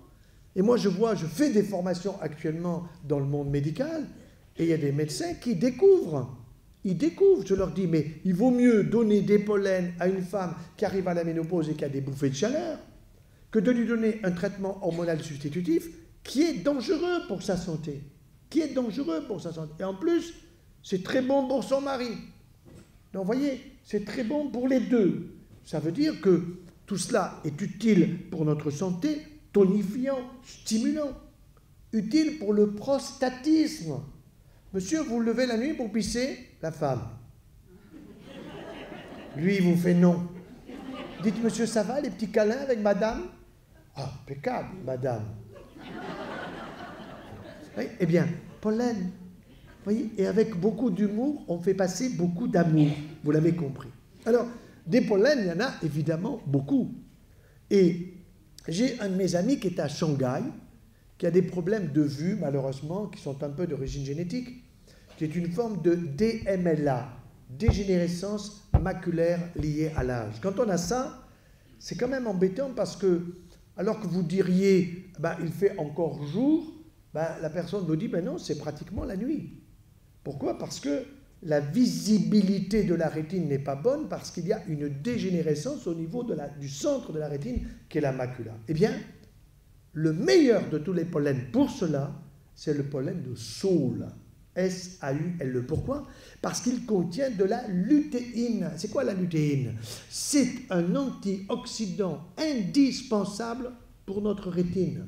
Et moi, je fais des formations actuellement dans le monde médical, et il y a des médecins qui découvrent. Ils découvrent, je leur dis, mais il vaut mieux donner des pollens à une femme qui arrive à la ménopause et qui a des bouffées de chaleur, que de lui donner un traitement hormonal substitutif qui est dangereux pour sa santé. Et en plus, c'est très bon pour son mari. Donc, vous voyez, c'est très bon pour les deux. Ça veut dire que tout cela est utile pour notre santé, tonifiant, stimulant, utile pour le prostatisme. Monsieur, vous vous levez la nuit pour pisser? La femme. Lui, il vous fait non. Dites, monsieur, ça va, les petits câlins avec madame? Ah, impeccable, madame. Oui, eh bien, pollen, voyez, et avec beaucoup d'humour, on fait passer beaucoup d'amour, vous l'avez compris. Alors, des pollens, il y en a évidemment beaucoup. Et j'ai un de mes amis qui est à Shanghai, qui a des problèmes de vue, malheureusement, qui sont un peu d'origine génétique, qui est une forme de DMLA, dégénérescence maculaire liée à l'âge. Quand on a ça, c'est quand même embêtant parce que, alors que vous diriez, ben, il fait encore jour, ben, la personne vous dit, ben non, c'est pratiquement la nuit. Pourquoi? Parce que la visibilité de la rétine n'est pas bonne, parce qu'il y a une dégénérescence au niveau du centre de la rétine, qui est la macula. Eh bien, le meilleur de tous les pollens pour cela, c'est le pollen de saule. S-A-U-L-E. Pourquoi? Parce qu'il contient de la lutéine. C'est quoi la lutéine? C'est un antioxydant indispensable pour notre rétine.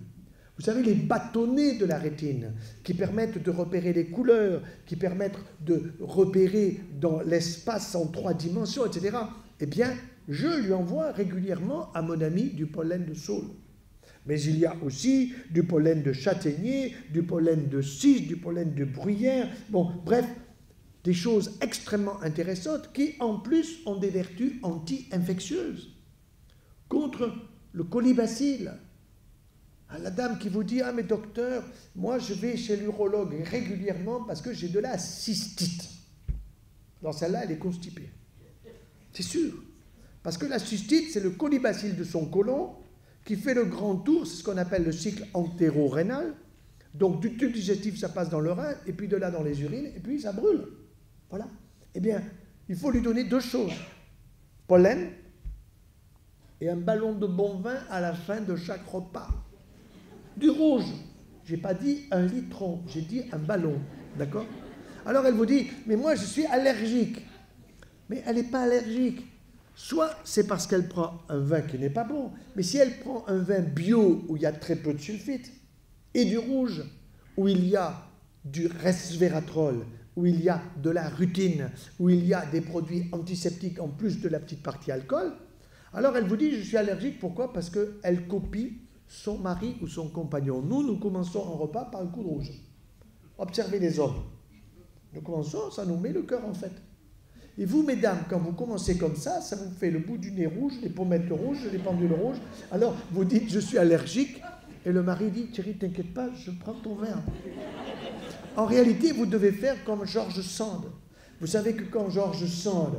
Vous savez, les bâtonnets de la rétine qui permettent de repérer les couleurs, qui permettent de repérer dans l'espace en 3 dimensions, etc. Eh bien, je lui envoie régulièrement à mon ami du pollen de saule. Mais il y a aussi du pollen de châtaignier, du pollen de cis, du pollen de bruyère. Bon, bref, des choses extrêmement intéressantes qui, en plus, ont des vertus anti-infectieuses contre le colibacille. La dame qui vous dit « Ah, mais docteur, moi je vais chez l'urologue régulièrement parce que j'ai de la cystite. » Alors celle-là, elle est constipée. C'est sûr. Parce que la cystite, c'est le colibacille de son côlon qui fait le grand tour, c'est ce qu'on appelle le cycle entéro-rénal. Donc du tube digestif, ça passe dans le rein, et puis de là dans les urines, et puis ça brûle. Voilà. Eh bien, il faut lui donner 2 choses. Pollen et un ballon de bon vin à la fin de chaque repas. Du rouge. Je n'ai pas dit un litron, j'ai dit un ballon. D'accord? Alors elle vous dit, mais moi je suis allergique. Mais elle n'est pas allergique. Soit c'est parce qu'elle prend un vin qui n'est pas bon, mais si elle prend un vin bio où il y a très peu de sulfite, et du rouge où il y a du resveratrol, où il y a de la rutine, où il y a des produits antiseptiques en plus de la petite partie alcool, alors elle vous dit je suis allergique, pourquoi? Parce qu'elle copie son mari ou son compagnon. Nous commençons un repas par un coup de rouge. Observez les hommes. Nous commençons, ça nous met le cœur en fait. Et vous, mesdames, quand vous commencez comme ça vous fait le bout du nez rouge, les pommettes rouges, les pendules rouges. Alors, vous dites, je suis allergique. Et le mari dit, Thierry, t'inquiète pas, je prends ton verre. En réalité, vous devez faire comme George Sand. Vous savez que quand George Sand,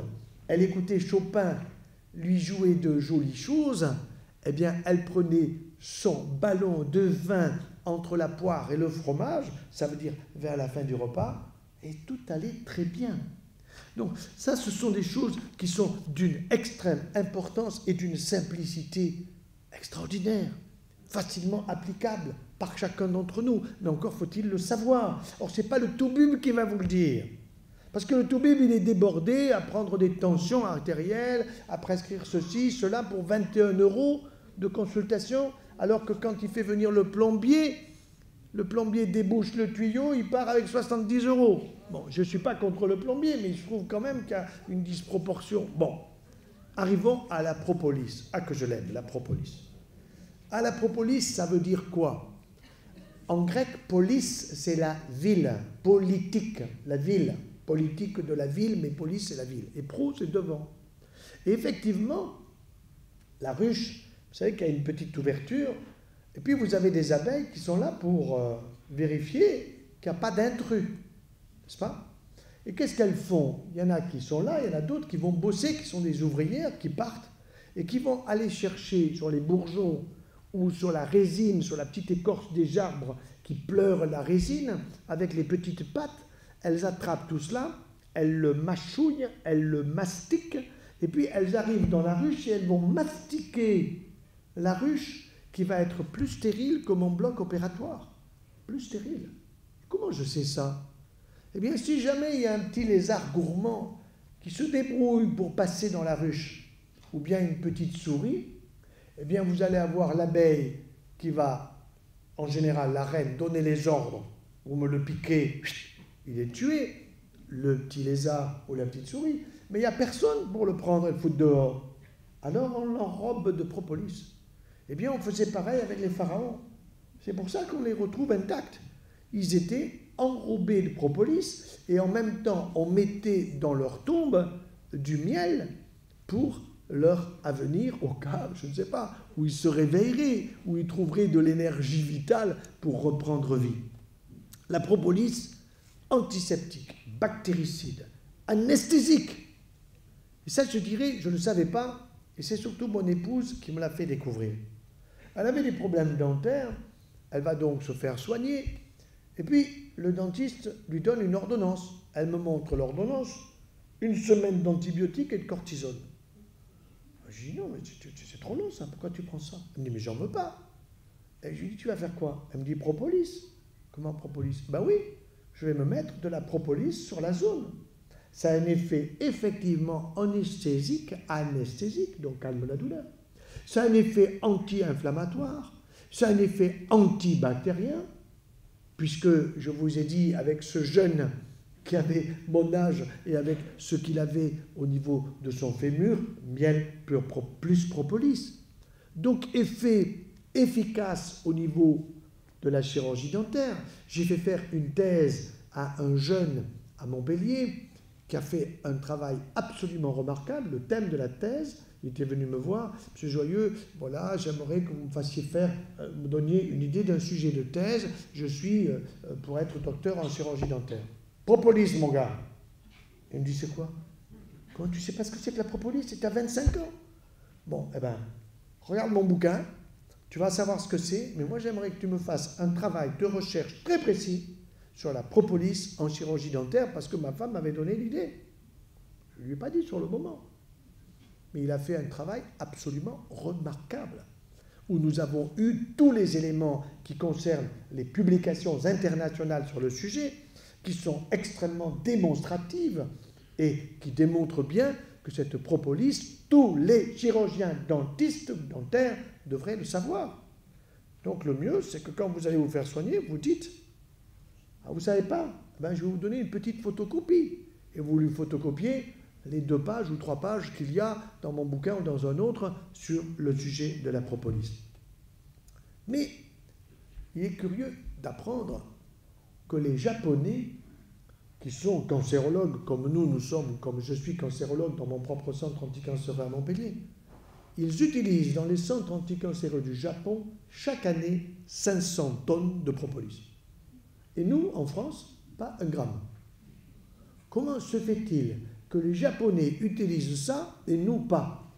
elle écoutait Chopin lui jouer de jolies choses, eh bien, elle prenait son ballon de vin entre la poire et le fromage, ça veut dire vers la fin du repas, et tout allait très bien. Donc ça, ce sont des choses qui sont d'une extrême importance et d'une simplicité extraordinaire, facilement applicable par chacun d'entre nous, mais encore faut-il le savoir. Or, ce n'est pas le toubib qui va vous le dire, parce que le toubib, il est débordé à prendre des tensions artérielles, à prescrire ceci, cela pour 21 € de consultation, alors que quand il fait venir le plombier débouche le tuyau, il part avec 70 €. Bon, je ne suis pas contre le plombier, mais je trouve quand même qu'il y a une disproportion. Bon, arrivons à la propolis. Ah, que je l'aime, la propolis. Ah, la propolis, ça veut dire quoi? En grec, polis, c'est la ville, politique, la ville, politique de la ville, mais polis, c'est la ville. Et pro, c'est devant. Et effectivement, la ruche, vous savez qu'il y a une petite ouverture, et puis vous avez des abeilles qui sont là pour vérifier qu'il n'y a pas d'intrus, n'est-ce pas? Et qu'est-ce qu'elles font? Il y en a qui sont là, il y en a d'autres qui vont bosser, qui sont des ouvrières, qui partent, et qui vont aller chercher sur les bourgeons ou sur la résine, sur la petite écorce des arbres qui pleurent la résine, avec les petites pattes, elles attrapent tout cela, elles le mâchouillent, elles le mastiquent, et puis elles arrivent dans la ruche et elles vont mastiquer la ruche qui va être plus stérile que mon bloc opératoire. Plus stérile. Comment je sais ça? Eh bien, si jamais il y a un petit lézard gourmand qui se débrouille pour passer dans la ruche, ou bien une petite souris, eh bien, vous allez avoir l'abeille qui va, en général, la reine, donner les ordres. Vous me le piquez, il est tué, le petit lézard ou la petite souris. Mais il n'y a personne pour le prendre et le foutre dehors. Alors, on l'enrobe de propolis. Eh bien, on faisait pareil avec les pharaons. C'est pour ça qu'on les retrouve intacts. Ils étaient enrobés de propolis et en même temps, on mettait dans leur tombe du miel pour leur avenir au cas, je ne sais pas, où ils se réveilleraient, où ils trouveraient de l'énergie vitale pour reprendre vie. La propolis, antiseptique, bactéricide, anesthésique. Et ça, je dirais, je ne le savais pas, et c'est surtout mon épouse qui me l'a fait découvrir. Elle avait des problèmes dentaires, elle va donc se faire soigner, et puis le dentiste lui donne une ordonnance. Elle me montre l'ordonnance, 1 semaine d'antibiotiques et de cortisone. Je dis non, mais c'est trop long ça, pourquoi tu prends ça? Elle me dit mais j'en veux pas. Et je lui dis tu vas faire quoi? Elle me dit propolis. Comment propolis? Ben oui, je vais me mettre de la propolis sur la zone. Ça a un effet effectivement anesthésique, donc calme la douleur. Ça a un effet anti-inflammatoire, ça a un effet antibactérien, puisque je vous ai dit avec ce jeune qui avait mon âge et avec ce qu'il avait au niveau de son fémur, miel plus propolis. Donc effet efficace au niveau de la chirurgie dentaire. J'ai fait faire une thèse à un jeune à Montpellier qui a fait un travail absolument remarquable. Le thème de la thèse, il était venu me voir, Monsieur Joyeux, voilà, j'aimerais que vous me fassiez faire, me donniez une idée d'un sujet de thèse. Je suis pour être docteur en chirurgie dentaire. Propolis, mon gars. Il me dit, c'est quoi? Comment tu sais pas ce que c'est que la propolis? C'est à 25 ans. Bon, eh bien, regarde mon bouquin, tu vas savoir ce que c'est, mais moi j'aimerais que tu me fasses un travail de recherche très précis sur la propolis en chirurgie dentaire, parce que ma femme m'avait donné l'idée. Je ne lui ai pas dit sur le moment. Mais il a fait un travail absolument remarquable, où nous avons eu tous les éléments qui concernent les publications internationales sur le sujet, qui sont extrêmement démonstratives et qui démontrent bien que cette propolis, tous les chirurgiens dentistes ou dentaires devraient le savoir. Donc le mieux, c'est que quand vous allez vous faire soigner, vous dites « Ah, vous ne savez pas? Ben, je vais vous donner une petite photocopie. » Et vous lui photocopiez les 2 pages ou 3 pages qu'il y a dans mon bouquin ou dans un autre sur le sujet de la propolis. Mais il est curieux d'apprendre que les Japonais, qui sont cancérologues comme nous sommes, comme je suis cancérologue dans mon propre centre anticancéreux à Montpellier, ils utilisent dans les centres anticancéreux du Japon chaque année 500 tonnes de propolis. Et nous, en France, pas un gramme. Comment se fait-il que les Japonais utilisent ça et nous pas?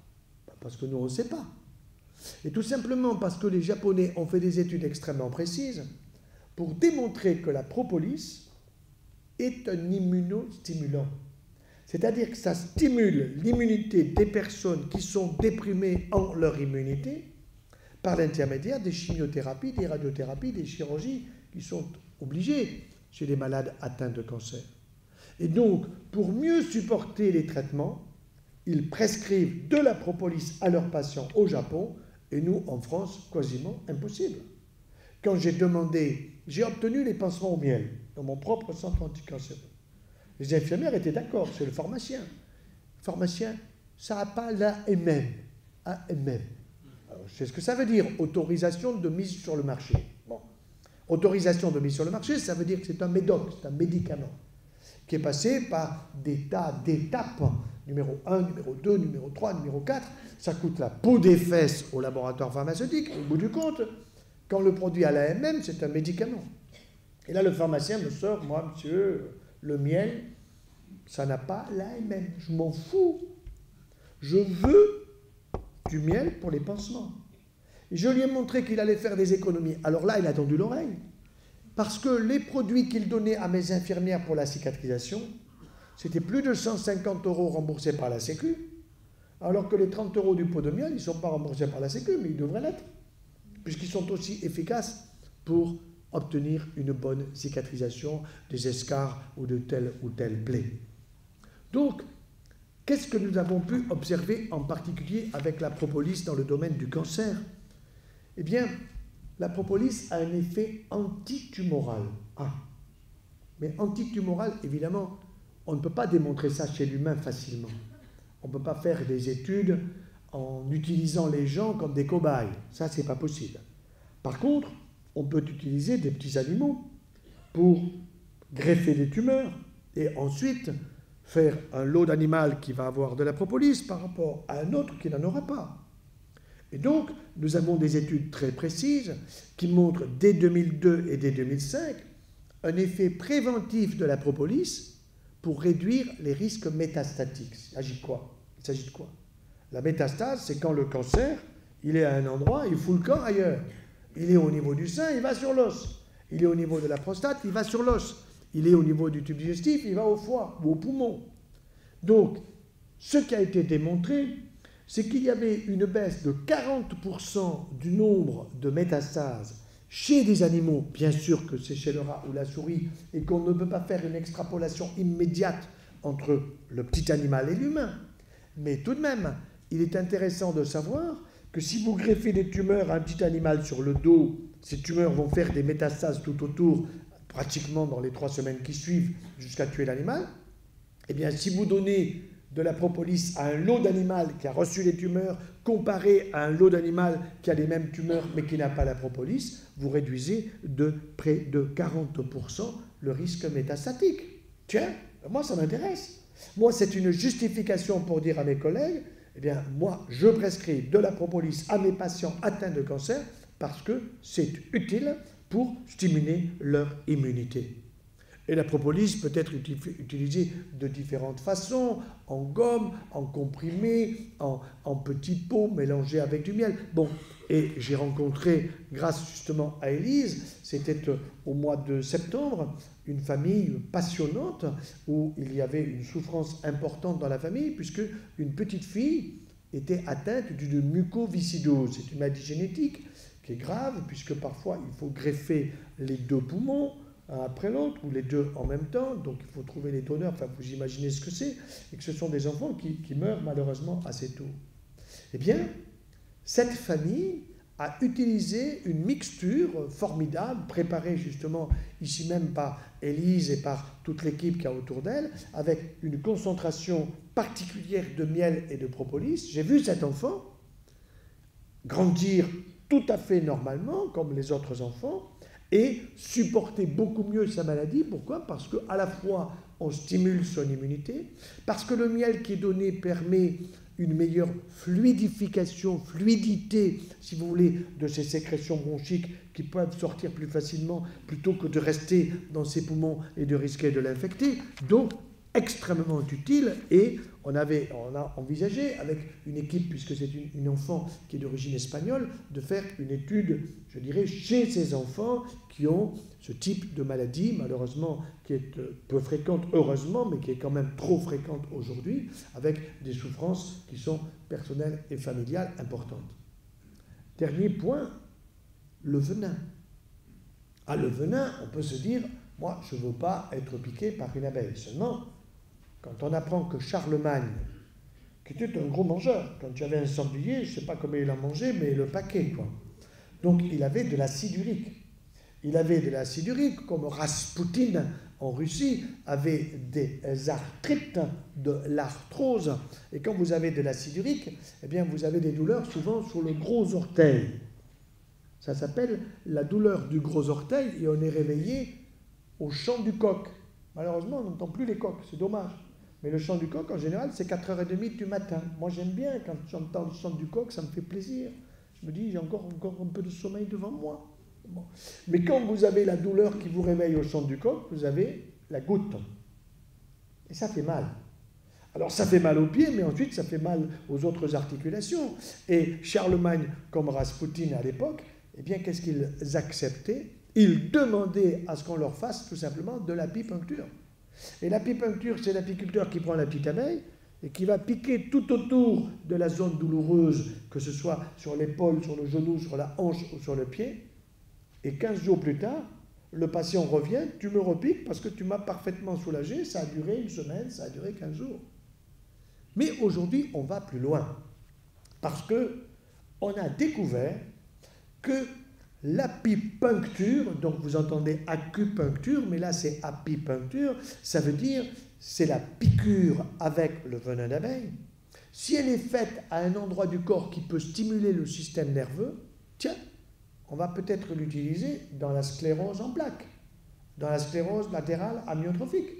Parce que nous, on ne sait pas. Et tout simplement parce que les Japonais ont fait des études extrêmement précises pour démontrer que la propolis est un immunostimulant. C'est-à-dire que ça stimule l'immunité des personnes qui sont déprimées en leur immunité par l'intermédiaire des chimiothérapies, des radiothérapies, des chirurgies qui sont obligées chez les malades atteints de cancer. Et donc, pour mieux supporter les traitements, ils prescrivent de la propolis à leurs patients au Japon, et nous, en France, quasiment impossible. Quand j'ai demandé, j'ai obtenu les pansements au miel dans mon propre centre anticancéreux. Les infirmières étaient d'accord, c'est le pharmacien. Le pharmacien, ça n'a pas l'AMM. AMM. C'est ce que ça veut dire, autorisation de mise sur le marché. Bon. Autorisation de mise sur le marché, ça veut dire que c'est un médoc, c'est un médicament, qui est passé par des tas d'étapes, numéro 1, numéro 2, numéro 3, numéro 4. Ça coûte la peau des fesses au laboratoire pharmaceutique. Au bout du compte, quand le produit a l'AMM, c'est un médicament. Et là, le pharmacien me sort, moi, monsieur, le miel, ça n'a pas l'AMM. Je m'en fous. Je veux du miel pour les pansements. Et je lui ai montré qu'il allait faire des économies. Alors là, il a tendu l'oreille. Parce que les produits qu'il donnait à mes infirmières pour la cicatrisation, c'était plus de 150 € remboursés par la Sécu, alors que les 30 € du pot de miel, ils ne sont pas remboursés par la Sécu, mais ils devraient l'être, puisqu'ils sont aussi efficaces pour obtenir une bonne cicatrisation des escarres ou de telle ou telle plaie. Donc, qu'est-ce que nous avons pu observer en particulier avec la propolis dans le domaine du cancer? Eh bien, la propolis a un effet antitumoral. Ah, mais antitumoral, évidemment, on ne peut pas démontrer ça chez l'humain facilement. On ne peut pas faire des études en utilisant les gens comme des cobayes. Ça, c'est pas possible. Par contre, on peut utiliser des petits animaux pour greffer des tumeurs et ensuite faire un lot d'animal qui va avoir de la propolis par rapport à un autre qui n'en aura pas. Et donc, nous avons des études très précises qui montrent dès 2002 et dès 2005 un effet préventif de la propolis pour réduire les risques métastatiques. Il s'agit de quoi? La métastase, c'est quand le cancer, il est à un endroit, il fout le camp ailleurs. Il est au niveau du sein, il va sur l'os. Il est au niveau de la prostate, il va sur l'os. Il est au niveau du tube digestif, il va au foie ou au poumon. Donc, ce qui a été démontré, c'est qu'il y avait une baisse de 40% du nombre de métastases chez des animaux, bien sûr que c'est chez le rat ou la souris, et qu'on ne peut pas faire une extrapolation immédiate entre le petit animal et l'humain. Mais tout de même, il est intéressant de savoir que si vous greffez des tumeurs à un petit animal sur le dos, ces tumeurs vont faire des métastases tout autour, pratiquement dans les 3 semaines qui suivent, jusqu'à tuer l'animal. Eh bien, si vous donnez de la propolis à un lot d'animal qui a reçu les tumeurs, comparé à un lot d'animal qui a les mêmes tumeurs mais qui n'a pas la propolis, vous réduisez de près de 40% le risque métastatique. Tiens, moi ça m'intéresse. Moi, c'est une justification pour dire à mes collègues, eh bien, moi, je prescris de la propolis à mes patients atteints de cancer parce que c'est utile pour stimuler leur immunité. Et la propolis peut être utilisée de différentes façons, en gomme, en comprimé, en petits pots mélangés avec du miel. Bon, et j'ai rencontré, grâce justement à Élise, c'était au mois de septembre, une famille passionnante où il y avait une souffrance importante dans la famille puisque une petite fille était atteinte d'une mucoviscidose. C'est une maladie génétique qui est grave puisque parfois il faut greffer les 2 poumons, un après l'autre, ou les 2 en même temps, donc il faut trouver les donneurs, enfin vous imaginez ce que c'est, et que ce sont des enfants qui meurent malheureusement assez tôt. Eh bien, cette famille a utilisé une mixture formidable, préparée justement ici même par Élise et par toute l'équipe qui a autour d'elle, avec une concentration particulière de miel et de propolis. J'ai vu cet enfant grandir tout à fait normalement, comme les autres enfants, et supporter beaucoup mieux sa maladie. Pourquoi? Parce qu'à la fois, on stimule son immunité, parce que le miel qui est donné permet une meilleure fluidité, si vous voulez, de ces sécrétions bronchiques qui peuvent sortir plus facilement plutôt que de rester dans ses poumons et de risquer de l'infecter. Donc, extrêmement utile, et on a envisagé avec une équipe, puisque c'est une enfant qui est d'origine espagnole, de faire une étude, je dirais, chez ces enfants qui ont ce type de maladie, malheureusement qui est peu fréquente, heureusement, mais qui est quand même trop fréquente aujourd'hui, avec des souffrances qui sont personnelles et familiales importantes. Dernier point, le venin. Ah, le venin, on peut se dire, moi, je ne veux pas être piqué par une abeille. Seulement, quand on apprend que Charlemagne, qui était un gros mangeur, quand tu avais un sanglier, je ne sais pas combien il en mangeait, mais le paquet, quoi. Donc, il avait de l'acide urique. Il avait de l'acide urique, comme Raspoutine en Russie avait des arthrites, de l'arthrose. Et quand vous avez de l'acide urique, eh bien, vous avez des douleurs souvent sur le gros orteil. Ça s'appelle la douleur du gros orteil, et on est réveillé au chant du coq. Malheureusement, on n'entend plus les coqs, c'est dommage. Mais le chant du coq, en général, c'est 4h30 du matin. Moi, j'aime bien, quand j'entends le chant du coq, ça me fait plaisir. Je me dis, j'ai encore un peu de sommeil devant moi. Bon. Mais quand vous avez la douleur qui vous réveille au chant du coq, vous avez la goutte. Et ça fait mal. Alors, ça fait mal aux pieds, mais ensuite, ça fait mal aux autres articulations. Et Charlemagne, comme Raspoutine à l'époque, eh bien, qu'est-ce qu'ils acceptaient? Ils demandaient à ce qu'on leur fasse tout simplement de l'apipuncture. Et l'apipuncture, c'est l'apiculteur qui prend la petite abeille et qui va piquer tout autour de la zone douloureuse, que ce soit sur l'épaule, sur le genou, sur la hanche ou sur le pied. Et 15 jours plus tard, le patient revient, tu me repiques parce que tu m'as parfaitement soulagé, ça a duré 1 semaine, ça a duré 15 jours. Mais aujourd'hui, on va plus loin. Parce qu'on a découvert que l'apipuncture, donc vous entendez acupuncture, mais là c'est apipuncture, ça veut dire c'est la piqûre avec le venin d'abeille. Si elle est faite à un endroit du corps qui peut stimuler le système nerveux, tiens, on va peut-être l'utiliser dans la sclérose en plaques, dans la sclérose latérale amyotrophique.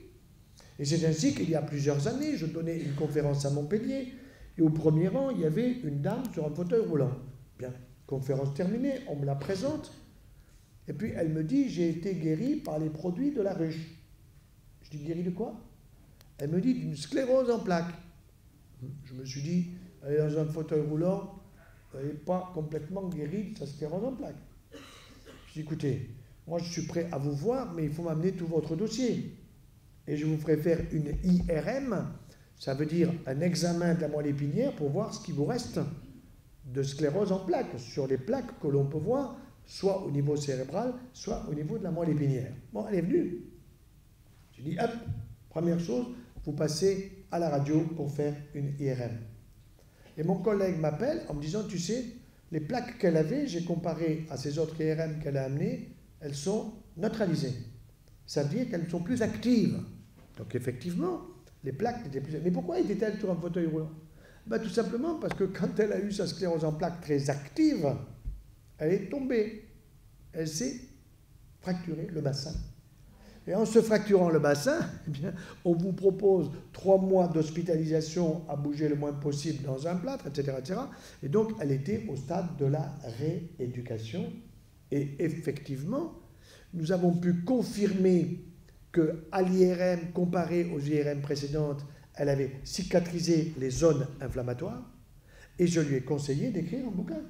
Et c'est ainsi qu'il y a plusieurs années, je donnais une conférence à Montpellier, et au premier rang, il y avait une dame sur un fauteuil roulant. Bien. Conférence terminée, on me la présente, et puis elle me dit, j'ai été guérie par les produits de la ruche. Je dis, guérie de quoi? Elle me dit d'une sclérose en plaques. Je me suis dit, elle est dans un fauteuil roulant, elle n'est pas complètement guérie de sa sclérose en plaques. Je dis, écoutez, moi je suis prêt à vous voir, mais il faut m'amener tout votre dossier. Et je vous ferai faire une IRM, ça veut dire un examen de la moelle épinière pour voir ce qui vous reste de sclérose en plaques, sur les plaques que l'on peut voir, soit au niveau cérébral, soit au niveau de la moelle épinière. Bon, elle est venue. J'ai dit, hop, première chose, vous passez à la radio pour faire une IRM. Et mon collègue m'appelle en me disant, tu sais, les plaques qu'elle avait, j'ai comparé à ces autres IRM qu'elle a amenées, elles sont neutralisées. Ça veut dire qu'elles sont plus actives. Donc effectivement, les plaques étaient plus... Mais pourquoi était-elle sur un fauteuil roulant? Ben, tout simplement parce que quand elle a eu sa sclérose en plaques très active, elle est tombée. Elle s'est fracturée le bassin. Et en se fracturant le bassin, eh bien, on vous propose 3 mois d'hospitalisation à bouger le moins possible dans un plâtre, etc., etc. Et donc, elle était au stade de la rééducation. Et effectivement, nous avons pu confirmer qu'à l'IRM, comparé aux IRM précédentes, elle avait cicatrisé les zones inflammatoires. Et je lui ai conseillé d'écrire un bouquin.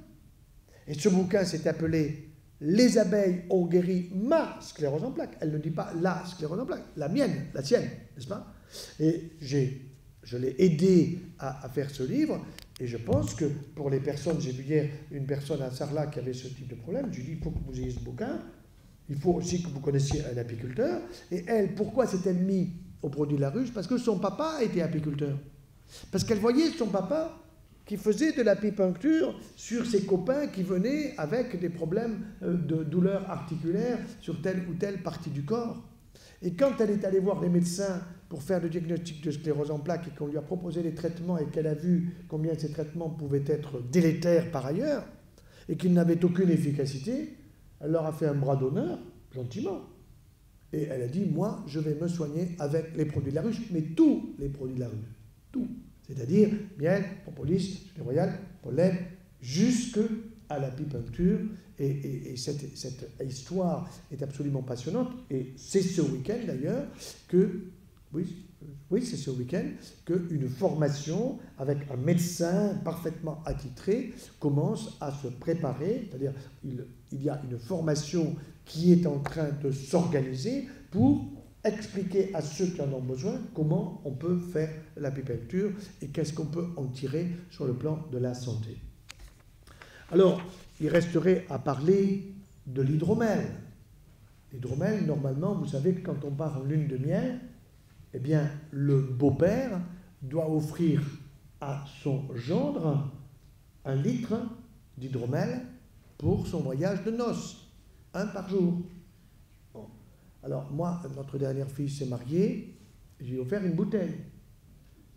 Et ce bouquin s'est appelé « Les abeilles ont guéri ma sclérose en plaques ». Elle ne dit pas « la sclérose en plaques », la mienne, la sienne, n'est-ce pas? Et je l'ai aidé à faire ce livre. Et je pense que pour les personnes, j'ai vu hier une personne à Sarlat qui avait ce type de problème, je lui ai dit « il faut que vous ayez ce bouquin, il faut aussi que vous connaissiez un apiculteur ». Et elle, pourquoi s'est-elle mise au produit de la ruche? Parce que son papa était apiculteur. Parce qu'elle voyait son papa qui faisait de l'apipuncture sur ses copains qui venaient avec des problèmes de douleurs articulaires sur telle ou telle partie du corps. Et quand elle est allée voir les médecins pour faire le diagnostic de sclérose en plaques et qu'on lui a proposé des traitements et qu'elle a vu combien ces traitements pouvaient être délétères par ailleurs et qu'ils n'avaient aucune efficacité, elle leur a fait un bras d'honneur, gentiment. Et elle a dit, moi, je vais me soigner avec les produits de la ruche, mais tous les produits de la ruche. Tout. C'est-à-dire miel, propolis, gelée royale, pollen, jusqu'à l'apipuncture. Et cette histoire est absolument passionnante. Et c'est ce week-end d'ailleurs que, oui, c'est ce week-end qu'une formation avec un médecin parfaitement attitré commence à se préparer. C'est-à-dire il y a une formation qui est en train de s'organiser pour expliquer à ceux qui en ont besoin comment on peut faire l'apipuncture et qu'est-ce qu'on peut en tirer sur le plan de la santé. Alors, il resterait à parler de l'hydromel. L'hydromel, normalement, vous savez que quand on part en lune de miel, eh bien, le beau-père doit offrir à son gendre 1 litre d'hydromel pour son voyage de noces, 1 par jour. Alors moi, notre dernière fille s'est mariée, j'ai offert une bouteille.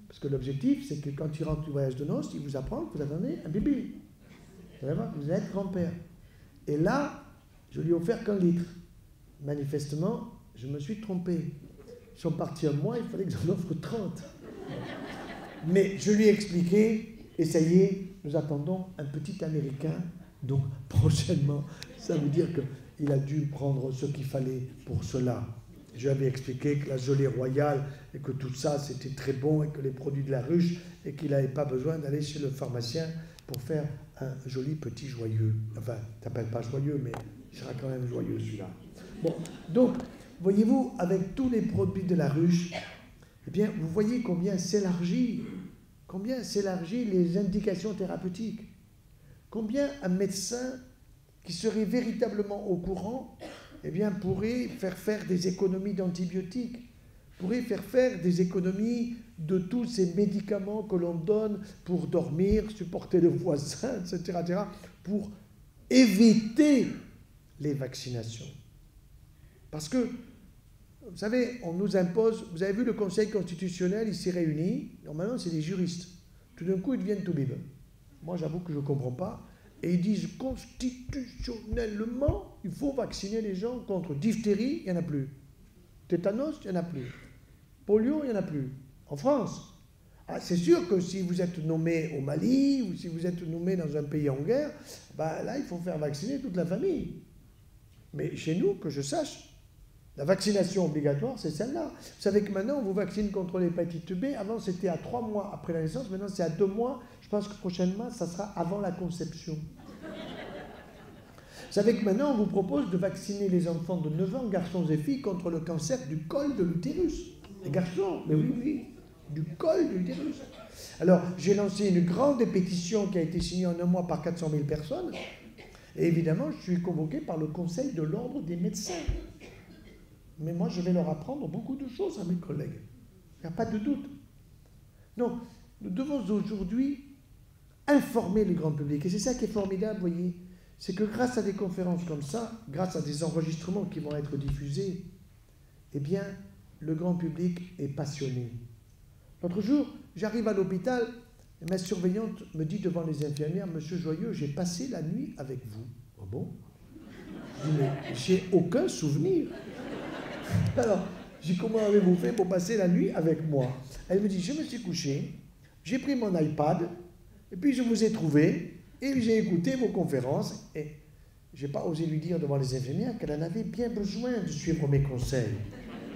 Parce que l'objectif, c'est que quand il rentre du voyage de noces, il vous apprend que vous attendez un bébé. Vous êtes grand-père. Et là, je lui ai offert qu'1 litre. Manifestement, je me suis trompé. Ils sont partis un mois, il fallait que j'en offre 30. Mais je lui ai expliqué, et ça y est, nous attendons un petit Américain, donc prochainement, ça veut dire qu'il a dû prendre ce qu'il fallait pour cela. Je lui avais expliqué que la gelée royale et que tout ça c'était très bon et que les produits de la ruche et qu'il n'avait pas besoin d'aller chez le pharmacien pour faire un joli petit joyeux. Enfin, il t'appelle pas joyeux, mais il sera quand même joyeux celui-là. Bon, donc, voyez-vous, avec tous les produits de la ruche, eh bien, vous voyez combien s'élargit les indications thérapeutiques. Combien un médecin qui serait véritablement au courant, eh bien, pourrait faire des économies d'antibiotiques, pourrait faire des économies de tous ces médicaments que l'on donne pour dormir, supporter le voisin, etc., pour éviter les vaccinations. Parce que, vous savez, on nous impose, vous avez vu le Conseil constitutionnel, il s'est réuni, normalement c'est des juristes, tout d'un coup ils deviennent tout bibes. Moi j'avoue que je ne comprends pas. Et ils disent constitutionnellement, il faut vacciner les gens contre diphtérie, il n'y en a plus. Tétanos, il n'y en a plus. Polio, il n'y en a plus. En France. Ah, c'est sûr que si vous êtes nommé au Mali ou si vous êtes nommé dans un pays en guerre, ben là, il faut faire vacciner toute la famille. Mais chez nous, que je sache, La vaccination obligatoire, c'est celle-là. Vous savez que maintenant, on vous vaccine contre l'hépatite B. Avant, c'était à 3 mois après la naissance. Maintenant, c'est à 2 mois. Je pense que prochainement, ça sera avant la conception. Vous savez que maintenant, on vous propose de vacciner les enfants de 9 ans, garçons et filles, contre le cancer du col de l'utérus. Les garçons, mais oui, oui, du col de l'utérus. Alors, j'ai lancé une grande pétition qui a été signée en un mois par 400 000 personnes. Et évidemment, je suis convoqué par le Conseil de l'Ordre des médecins. Mais moi, je vais leur apprendre beaucoup de choses à mes collègues. Il n'y a pas de doute. Non, nous devons aujourd'hui informer le grand public. Et c'est ça qui est formidable, vous voyez. C'est que grâce à des conférences comme ça, grâce à des enregistrements qui vont être diffusés, eh bien, le grand public est passionné. L'autre jour, j'arrive à l'hôpital, et ma surveillante me dit devant les infirmières, « Monsieur Joyeux, j'ai passé la nuit avec vous. » « Ah bon ?» Je dis, « Mais j'ai aucun souvenir. » Alors, j'ai dit, comment avez-vous fait pour passer la nuit avec moi? Elle me dit, je me suis couché, j'ai pris mon iPad, et puis je vous ai trouvé, et j'ai écouté vos conférences, et je n'ai pas osé lui dire devant les infirmières qu'elle en avait bien besoin de suivre mes conseils,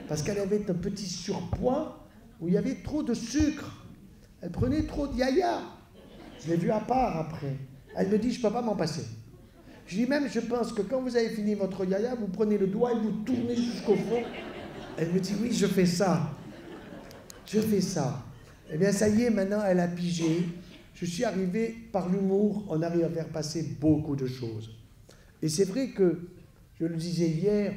parce qu'elle avait un petit surpoids où il y avait trop de sucre. Elle prenait trop de yaya. Je l'ai vue à part après. Elle me dit, je ne peux pas m'en passer. Je dis même, je pense que quand vous avez fini votre yaya, vous prenez le doigt et vous tournez jusqu'au fond. Elle me dit, oui, je fais ça. Je fais ça. Eh bien, ça y est, maintenant, elle a pigé. Je suis arrivé par l'humour, on arrive à faire passer beaucoup de choses. Et c'est vrai que, je le disais hier,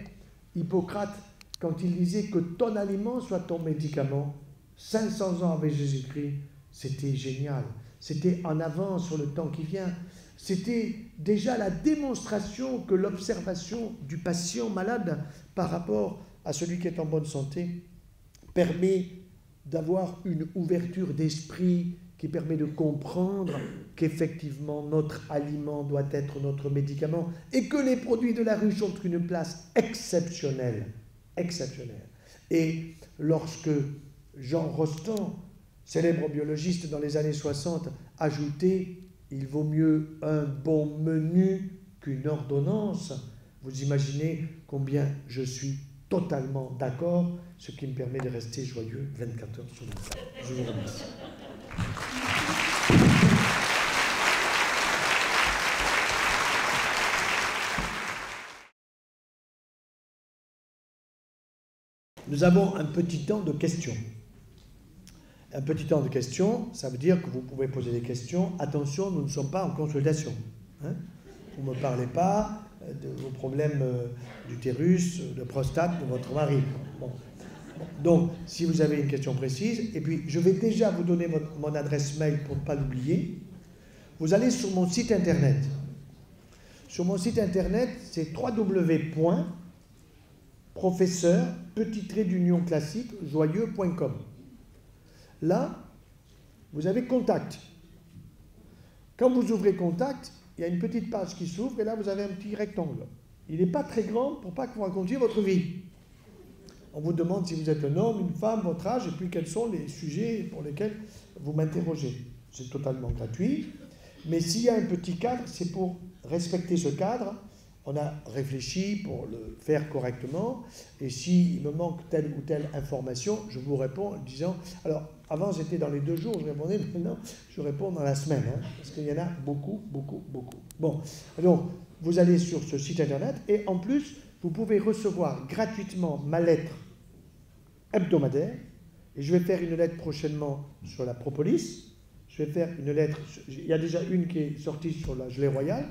Hippocrate, quand il disait que ton aliment soit ton médicament, 500 ans avec Jésus-Christ, c'était génial. C'était en avance sur le temps qui vient. C'était déjà la démonstration que l'observation du patient malade par rapport à celui qui est en bonne santé permet d'avoir une ouverture d'esprit qui permet de comprendre qu'effectivement notre aliment doit être notre médicament et que les produits de la ruche ont une place exceptionnelle. Exceptionnelle. Et lorsque Jean Rostand, célèbre biologiste dans les années 60, ajoutait « Il vaut mieux un bon menu qu'une ordonnance », vous imaginez combien je suis totalement d'accord, ce qui me permet de rester joyeux 24 heures sur 24. Je vous remercie. Nous avons un petit temps de questions. Un petit temps de questions, ça veut dire que vous pouvez poser des questions. Attention, nous ne sommes pas en consultation. Hein? Vous ne me parlez pas de vos problèmes d'utérus, de prostate de votre mari. Bon. Donc, si vous avez une question précise, et puis je vais déjà vous donner mon adresse mail pour ne pas l'oublier. Vous allez sur mon site internet. Sur mon site internet, c'est www.professeur-joyeux.com. Là, vous avez contact. Quand vous ouvrez contact, il y a une petite page qui s'ouvre et là, vous avez un petit rectangle. Il n'est pas très grand pour pas que vous racontiez votre vie. On vous demande si vous êtes un homme, une femme, votre âge et puis quels sont les sujets pour lesquels vous m'interrogez. C'est totalement gratuit. Mais s'il y a un petit cadre, c'est pour respecter ce cadre. On a réfléchi pour le faire correctement. Et s'il me manque telle ou telle information, je vous réponds en disant... Alors, avant, j'étais dans les 2 jours, je répondais. Maintenant, je réponds dans la semaine. Hein, parce qu'il y en a beaucoup, beaucoup, beaucoup. Bon, donc, vous allez sur ce site internet. Et en plus, vous pouvez recevoir gratuitement ma lettre hebdomadaire. Et je vais faire une lettre prochainement sur la propolis. Je vais faire une lettre... Il y a déjà une qui est sortie sur la gelée royale.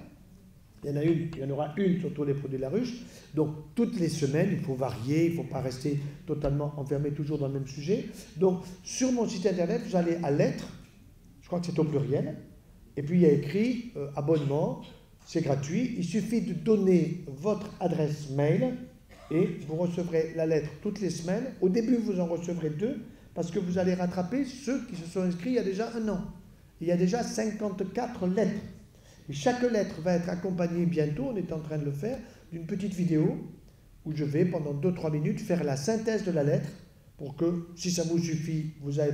Il y en aura une sur tous les produits de la ruche. Donc, toutes les semaines, il faut varier, il ne faut pas rester totalement enfermé toujours dans le même sujet. Donc, sur mon site internet, vous allez à lettres, je crois que c'est au pluriel, et puis il y a écrit abonnement, c'est gratuit. Il suffit de donner votre adresse mail et vous recevrez la lettre toutes les semaines. Au début, vous en recevrez 2 parce que vous allez rattraper ceux qui se sont inscrits il y a déjà 1 an. Il y a déjà 54 lettres. Et chaque lettre va être accompagnée bientôt, on est en train de le faire, d'une petite vidéo où je vais, pendant 2-3 minutes, faire la synthèse de la lettre pour que, si ça vous suffit, vous n'avez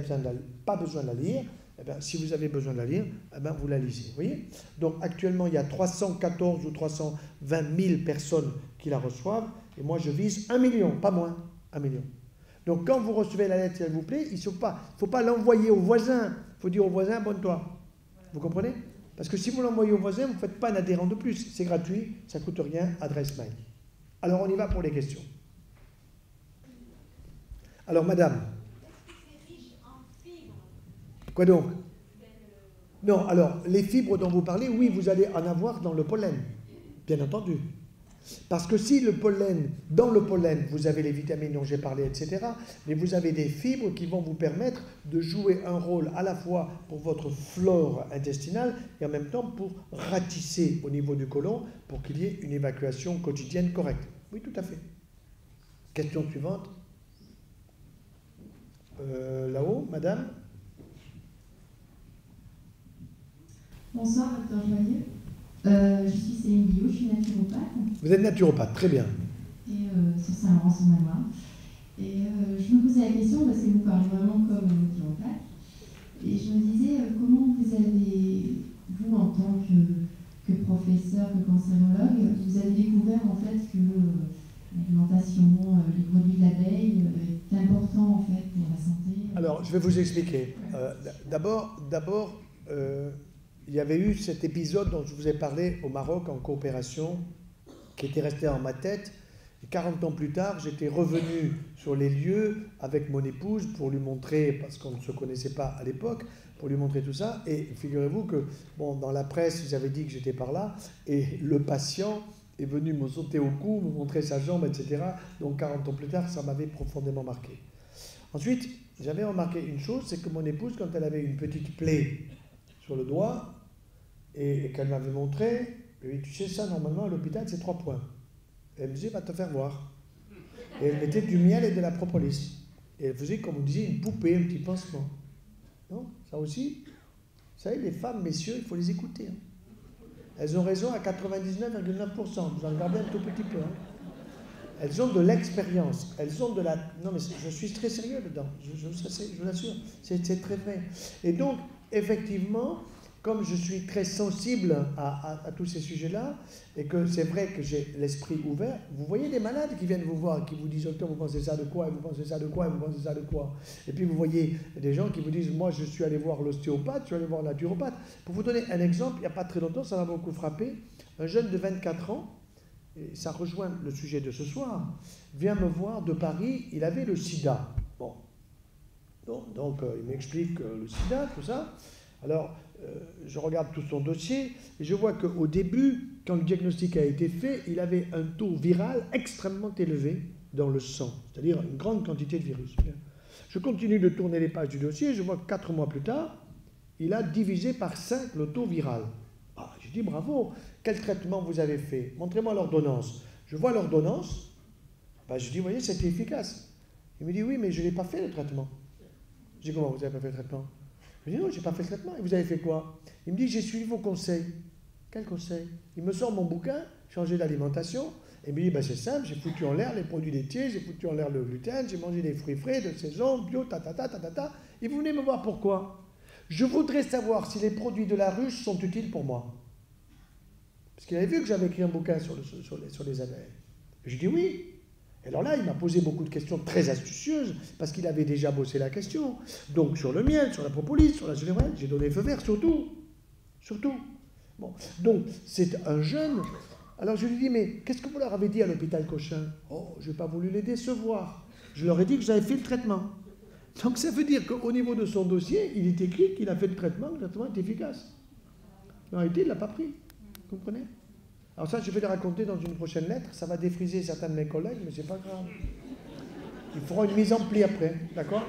pas besoin de la lire. eh bien, si vous avez besoin de la lire, eh bien, vous la lisez. Vous voyez? Donc actuellement, il y a 314 ou 320 000 personnes qui la reçoivent, et moi je vise 1 million, pas moins, 1 million. Donc quand vous recevez la lettre, si elle vous plaît, il ne faut pas l'envoyer au voisin. Il faut dire au voisin, abonne-toi. Vous comprenez? Parce que si vous l'envoyez au voisin, vous ne faites pas un adhérent de plus. C'est gratuit, ça ne coûte rien, adresse mail. Alors on y va pour les questions. Alors madame. Quoi donc? Non, alors, les fibres dont vous parlez, oui, vous allez en avoir dans le pollen, bien entendu. Parce que si le pollen, dans le pollen, vous avez les vitamines dont j'ai parlé, etc., mais vous avez des fibres qui vont vous permettre de jouer un rôle à la fois pour votre flore intestinale et en même temps pour ratisser au niveau du côlon pour qu'il y ait une évacuation quotidienne correcte. Oui, tout à fait. Question suivante. Là-haut, madame. Bonsoir, docteur Joyeux. Je suis Céline Guillot, je suis naturopathe. Vous êtes naturopathe, très bien. Et sur Saint-Laurent-sur-Maloire. Et je me posais la question, parce que vous parlez vraiment comme naturopathe, et je me disais, comment vous avez, vous en tant que professeur, que cancérologue, vous avez découvert en fait que l'alimentation, les produits de l'abeille est important en fait pour la santé? Alors, je vais vous expliquer. D'abord, il y avait eu cet épisode dont je vous ai parlé au Maroc en coopération, qui était resté en ma tête. Et 40 ans plus tard, j'étais revenu sur les lieux avec mon épouse pour lui montrer, parce qu'on ne se connaissait pas à l'époque, pour lui montrer tout ça. Et figurez-vous que, bon, dans la presse, ils avaient dit que j'étais par là, et le patient est venu me sauter au cou, me montrer sa jambe, etc. Donc 40 ans plus tard, ça m'avait profondément marqué. Ensuite, j'avais remarqué une chose, c'est que mon épouse, quand elle avait une petite plaie sur le doigt, et qu'elle m'avait montré, je lui ai dit, tu sais ça, normalement à l'hôpital c'est 3 points. Et elle me disait, va te faire voir. Et elle mettait du miel et de la propolis. Et elle faisait, comme on disait, une poupée, un petit pansement. Non? Ça aussi, vous savez, les femmes, messieurs, il faut les écouter. Hein. Elles ont raison à 99,9%. Vous en gardez un tout petit peu. Hein. Elles ont de l'expérience. Elles ont de la... Non, mais je suis très sérieux dedans. Je vous l'assure. C'est très vrai. Et donc, effectivement, comme je suis très sensible à tous ces sujets-là, et que c'est vrai que j'ai l'esprit ouvert, vous voyez des malades qui viennent vous voir, qui vous disent « Docteur, vous pensez ça de quoi? Et vous pensez ça de quoi? Et vous pensez ça de quoi ?» Et puis vous voyez des gens qui vous disent « Moi, je suis allé voir l'ostéopathe, je suis allé voir la naturopathe. » Pour vous donner un exemple, il n'y a pas très longtemps, ça m'a beaucoup frappé, un jeune de 24 ans, et ça rejoint le sujet de ce soir, vient me voir de Paris, il avait le sida. Bon. Donc il m'explique le sida, tout ça. Alors, je regarde tout son dossier et je vois qu'au début, quand le diagnostic a été fait, il avait un taux viral extrêmement élevé dans le sang, c'est-à-dire une grande quantité de virus. Je continue de tourner les pages du dossier et je vois que 4 mois plus tard, il a divisé par 5 le taux viral. Ah, je dis bravo, quel traitement vous avez fait? Montrez-moi l'ordonnance. Je vois l'ordonnance, ben, je dis, vous voyez, c'était efficace. Il me dit, oui, mais je n'ai pas fait le traitement. Je dis, comment vous n'avez pas fait le traitement? Je dis non, je n'ai pas fait le traitement. Et vous avez fait quoi? Il me dit, j'ai suivi vos conseils. Quels conseils? Il me sort mon bouquin, changer d'alimentation, et il me dit, ben, c'est simple, j'ai foutu en l'air les produits laitiers, j'ai foutu en l'air le gluten, j'ai mangé des fruits frais de saison, bio, ta. Et vous venez me voir pourquoi? Je voudrais savoir si les produits de la ruche sont utiles pour moi. Parce qu'il avait vu que j'avais écrit un bouquin sur les abeilles. Je dis oui. Et alors là, il m'a posé beaucoup de questions très astucieuses, parce qu'il avait déjà bossé la question. Donc sur le miel, sur la propolis, sur la généreuse, j'ai donné feu vert, surtout. Bon. Donc c'est un jeune. Alors je lui dis, mais qu'est-ce que vous leur avez dit à l'hôpital Cochin? Oh, je n'ai pas voulu les décevoir. Je leur ai dit que j'avais fait le traitement. Donc ça veut dire qu'au niveau de son dossier, il est écrit qu'il a fait le traitement est efficace. En réalité, il ne l'a pas pris. Vous comprenez? Alors ça, je vais le raconter dans une prochaine lettre. Ça va défriser certains de mes collègues, mais c'est pas grave. Ils feront une mise en pli après, d'accord?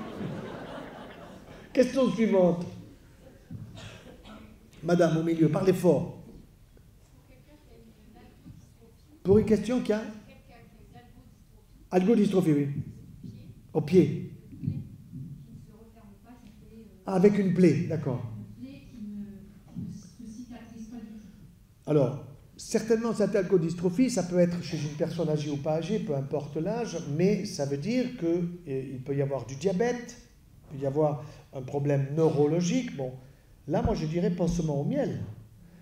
Question suivante. Madame, au milieu, parlez fort. Pour une question qui a algodystrophie, oui. Au pied. Ah, avec une plaie, d'accord. Alors, certainement, cette algodystrophie, ça peut être chez une personne âgée ou pas âgée, peu importe l'âge, mais ça veut dire qu'il peut y avoir du diabète, il peut y avoir un problème neurologique. Bon, là, moi, je dirais pansement au miel.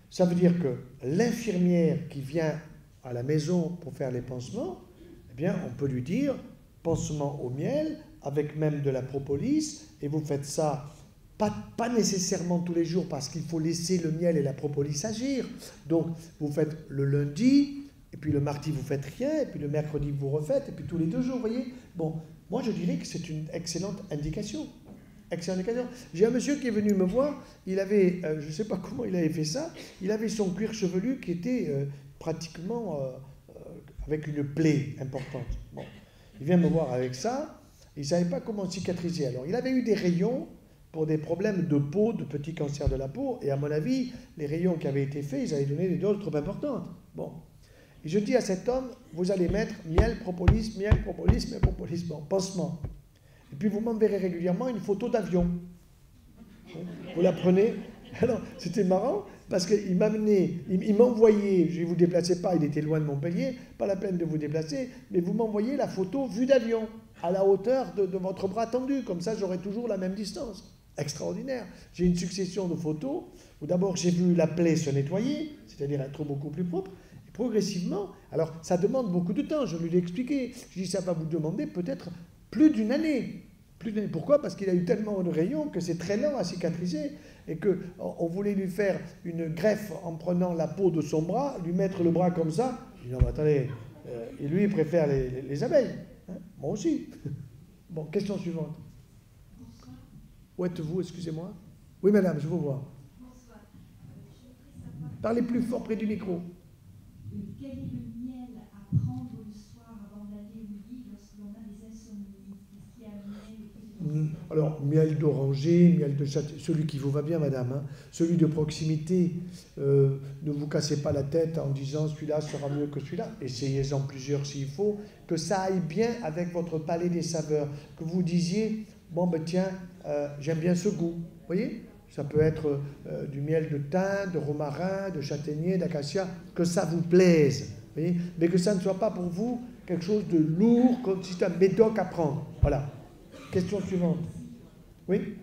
Ça veut dire que l'infirmière qui vient à la maison pour faire les pansements, eh bien, on peut lui dire pansement au miel, avec même de la propolis, et vous faites ça pas nécessairement tous les jours, parce qu'il faut laisser le miel et la propolis agir. Donc, vous faites le lundi, et puis le mardi, vous faites rien, et puis le mercredi, vous refaites, et puis tous les 2 jours, vous voyez. Bon, moi, je dirais que c'est une excellente indication. Excellente indication. J'ai un monsieur qui est venu me voir, il avait, je ne sais pas comment il avait fait ça, il avait son cuir chevelu qui était pratiquement avec une plaie importante. Bon, il vient me voir avec ça, il ne savait pas comment cicatriser. Alors, il avait eu des rayons pour des problèmes de peau, de petits cancers de la peau, et à mon avis, les rayons qui avaient été faits, ils avaient donné des doses trop importantes. Bon. Et je dis à cet homme, vous allez mettre miel, propolis, bon, pansement. Et puis vous m'enverrez régulièrement une photo d'avion. Vous la prenez. Alors, c'était marrant, parce qu'il m'envoyait, je ne vous déplacez pas, il était loin de Montpellier, pas la peine de vous déplacer, mais vous m'envoyez la photo vue d'avion, à la hauteur de votre bras tendu, comme ça j'aurai toujours la même distance. Extraordinaire. J'ai une succession de photos où d'abord j'ai vu la plaie se nettoyer, c'est-à-dire être beaucoup plus propre, et progressivement, alors ça demande beaucoup de temps, je lui ai expliqué, je dis ça va vous demander peut-être plus d'une année. Pourquoi? Parce qu'il a eu tellement de rayons que c'est très lent à cicatriser, et qu'on voulait lui faire une greffe en prenant la peau de son bras, lui mettre le bras comme ça. Je dis non mais attendez, et lui il préfère les abeilles, hein? Moi aussi. Bon, question suivante. Où êtes-vous, excusez-moi? Oui, madame, je vous vois. Bonsoir. Je voudrais savoir... Parlez plus fort près du micro. Quel est le miel à prendre le soir avant d'aller au lit lorsque l'on a des insomnies? Est-ce qu'il y a un miel? Alors, miel d'oranger, miel de châtaignier, celui qui vous va bien, madame, hein, celui de proximité. Ne vous cassez pas la tête en disant celui-là sera mieux que celui-là. Essayez-en plusieurs s'il faut, que ça aille bien avec votre palais des saveurs. Que vous disiez, bon, ben tiens, j'aime bien ce goût. Vous voyez? Ça peut être du miel de thym, de romarin, de châtaignier, d'acacia, que ça vous plaise. Vous voyez? Mais que ça ne soit pas pour vous quelque chose de lourd, comme si c'était un médoc à prendre. Voilà. Question suivante. Oui?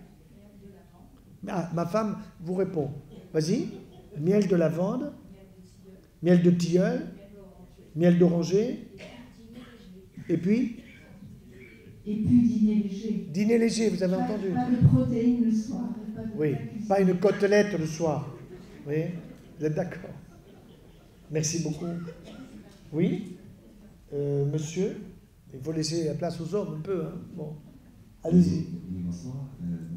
Ah, ma femme vous répond. Vas-y. Miel de lavande, miel de tilleul, miel d'oranger, et puis dîner léger. Dîner léger, vous avez entendu? Pas de protéines le soir. Oui, pas une côtelette le soir. Oui, vous êtes d'accord? Merci beaucoup. Oui, monsieur, il faut laisser la place aux hommes un peu. Hein. Bon, allez-y. Oui, bonsoir.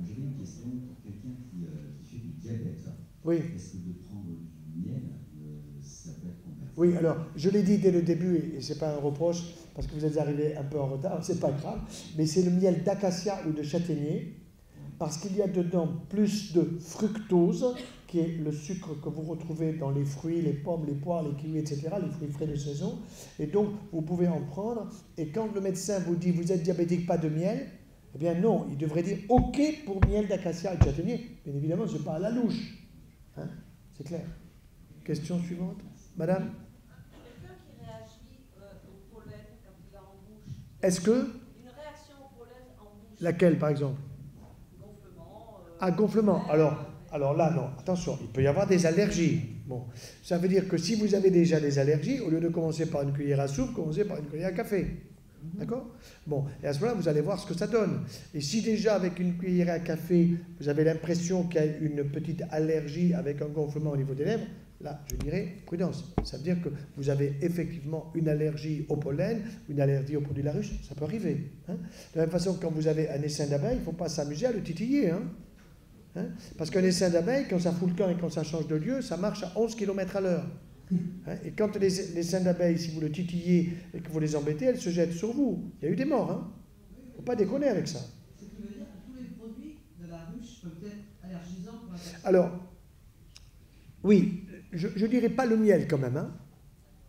J'avais une question pour quelqu'un qui fait du diabète. Oui. Est-ce que de prendre du miel, ça peut être compatible? Oui, alors, je l'ai dit dès le début, et ce n'est pas un reproche, parce que vous êtes arrivé un peu en retard, c'est pas grave, mais c'est le miel d'acacia ou de châtaignier, parce qu'il y a dedans plus de fructose, qui est le sucre que vous retrouvez dans les fruits, les pommes, les poires, les kiwis, etc., les fruits frais de saison, et donc vous pouvez en prendre, et quand le médecin vous dit « vous êtes diabétique, pas de miel », eh bien non, il devrait dire « ok pour miel d'acacia et de châtaignier », bien évidemment, ce n'est pas à la louche, hein, c'est clair. Question suivante, madame? Quelqu'un qui réagit au pollen quand il est en bouche. Est-ce que? Une réaction au pollen en bouche. Laquelle, par exemple? Gonflement. Ah, gonflement. Alors là, non. Attention, il peut y avoir des allergies. Bon, ça veut dire que si vous avez déjà des allergies, au lieu de commencer par une cuillère à soupe, commencez par une cuillère à café. D'accord? Bon, et à ce moment-là, vous allez voir ce que ça donne. Et si déjà, avec une cuillère à café, vous avez l'impression qu'il y a une petite allergie avec un gonflement au niveau des lèvres, là, je dirais prudence. Ça veut dire que vous avez effectivement une allergie au pollen, une allergie aux produits de la ruche, ça peut arriver. Hein. De la même façon, quand vous avez un essaim d'abeille, il ne faut pas s'amuser à le titiller. Hein. Hein. Parce qu'un essaim d'abeille, quand ça fout le camp et quand ça change de lieu, ça marche à 11 km à l'heure. Hein. Et quand les essaims d'abeilles, si vous le titillez et que vous les embêtez, elles se jettent sur vous. Il y a eu des morts. Il ne faut pas déconner avec ça. Ce qui veut dire que tous les produits de la ruche peuvent être allergisants pour la personne. Alors, oui, je ne dirais pas le miel quand même, hein.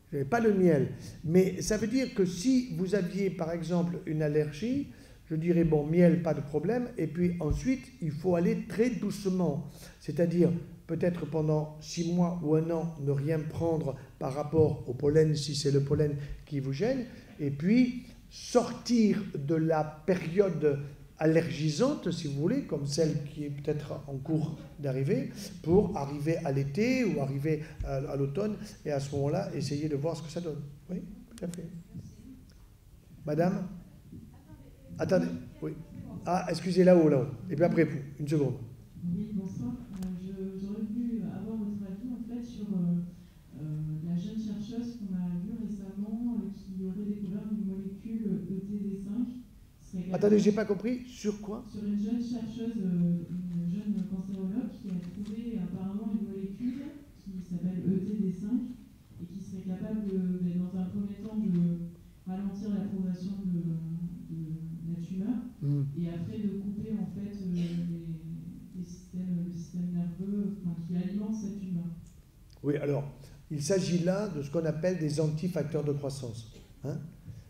Je dirais pas le miel, mais ça veut dire que si vous aviez par exemple une allergie, je dirais bon, miel, pas de problème, et puis ensuite, il faut aller très doucement, c'est-à-dire peut-être pendant 6 mois ou 1 an, ne rien prendre par rapport au pollen, si c'est le pollen qui vous gêne, et puis sortir de la période allergisante, si vous voulez, comme celle qui est peut-être en cours d'arriver, pour arriver à l'été ou arriver à l'automne, et à ce moment-là, essayer de voir ce que ça donne. Oui, tout à fait. Madame? Attendez, oui. Ah, excusez, là-haut, là-haut. Et puis après, vous, une seconde. Oui, bonsoir. J'aurais voulu avoir votre avis, en fait, sur la jeune chercheuse qu'on a vue récemment, qui aurait découvert une molécule ETD5. Attendez, j'ai pas compris. Sur quoi? Sur une jeune chercheuse, une jeune cancérologue qui a trouvé apparemment une molécule qui s'appelle ETD5 et qui serait capable, dans un premier temps, de ralentir la progression de la tumeur et après de couper en fait le système nerveux qui alimente cette tumeur. Oui, alors, il s'agit là de ce qu'on appelle des antifacteurs de croissance. Hein?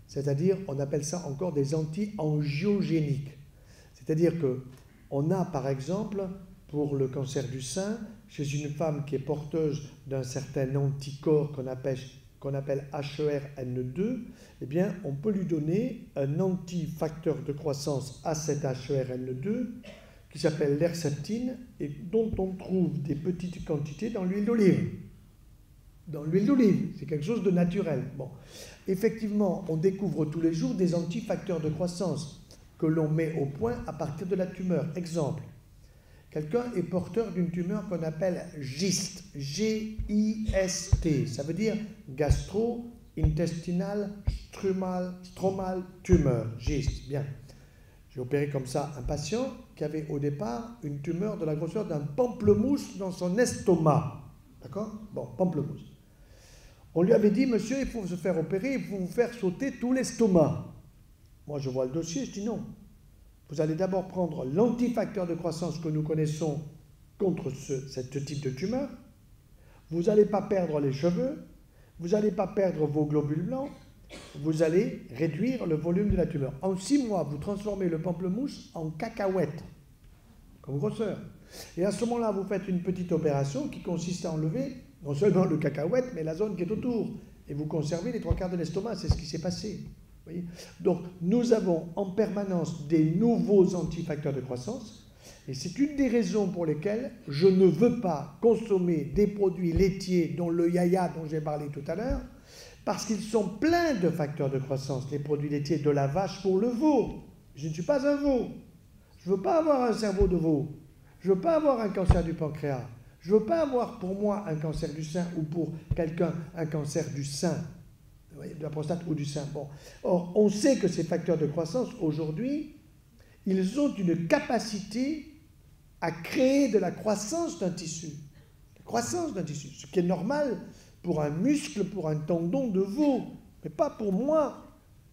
C'est-à-dire, on appelle ça encore des anti-angiogéniques. C'est-à-dire qu'on a, par exemple, pour le cancer du sein, chez une femme qui est porteuse d'un certain anticorps qu'on appelle HERN2, eh bien, on peut lui donner un antifacteur de croissance à cet HERN2 qui s'appelle l'herceptine et dont on trouve des petites quantités dans l'huile d'olive. Dans l'huile d'olive, c'est quelque chose de naturel. Bon. Effectivement, on découvre tous les jours des antifacteurs de croissance que l'on met au point à partir de la tumeur. Exemple, quelqu'un est porteur d'une tumeur qu'on appelle GIST, G-I-S-T, ça veut dire gastro-intestinal stromal tumeur, GIST, bien. J'ai opéré comme ça un patient qui avait au départ une tumeur de la grosseur d'un pamplemousse dans son estomac. D'accord? Bon, pamplemousse. On lui avait dit, monsieur, il faut se faire opérer, il faut vous faire sauter tout l'estomac. Moi, je vois le dossier, je dis non. Vous allez d'abord prendre l'antifacteur de croissance que nous connaissons contre ce type de tumeur. Vous n'allez pas perdre les cheveux, vous n'allez pas perdre vos globules blancs, vous allez réduire le volume de la tumeur. En 6 mois, vous transformez le pamplemousse en cacahuète, comme grosseur. Et à ce moment-là, vous faites une petite opération qui consiste à enlever non seulement le cacahuète, mais la zone qui est autour. Et vous conservez les 3/4 de l'estomac, c'est ce qui s'est passé. Vous voyez ? Donc, nous avons en permanence des nouveaux antifacteurs de croissance, et c'est une des raisons pour lesquelles je ne veux pas consommer des produits laitiers, dont le yaya dont j'ai parlé tout à l'heure, parce qu'ils sont pleins de facteurs de croissance, les produits laitiers de la vache pour le veau. Je ne suis pas un veau. Je ne veux pas avoir un cerveau de veau. Je ne veux pas avoir un cancer du pancréas. Je ne veux pas avoir pour moi un cancer du sein ou pour quelqu'un un cancer du sein, de la prostate ou du sein. Bon. Or, on sait que ces facteurs de croissance, aujourd'hui, ils ont une capacité à créer de la croissance d'un tissu. La croissance d'un tissu, ce qui est normal pour un muscle, pour un tendon de veau, mais pas pour moi.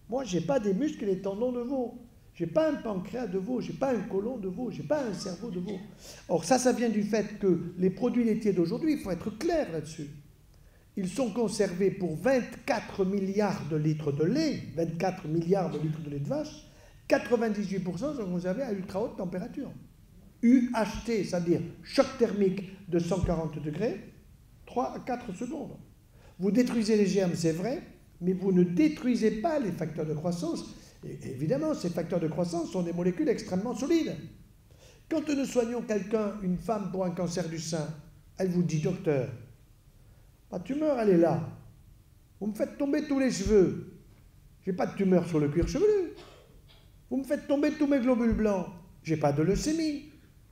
Moi, je n'ai pas des muscles et des tendons de veau. Je n'ai pas un pancréas de veau, je n'ai pas un côlon de veau, je n'ai pas un cerveau de veau. Or, ça vient du fait que les produits laitiers d'aujourd'hui, il faut être clair là-dessus, ils sont conservés pour 24 milliards de litres de lait, 24 milliards de litres de lait de vache, 98% sont conservés à ultra haute température. UHT, c'est-à-dire choc thermique de 140 degrés, 3 à 4 secondes. Vous détruisez les germes, c'est vrai, mais vous ne détruisez pas les facteurs de croissance. Et évidemment, ces facteurs de croissance sont des molécules extrêmement solides. Quand nous soignons quelqu'un, une femme pour un cancer du sein, elle vous dit, docteur, ma tumeur, elle est là. Vous me faites tomber tous les cheveux. Je n'ai pas de tumeur sur le cuir chevelu. Vous me faites tomber tous mes globules blancs. Je n'ai pas de leucémie.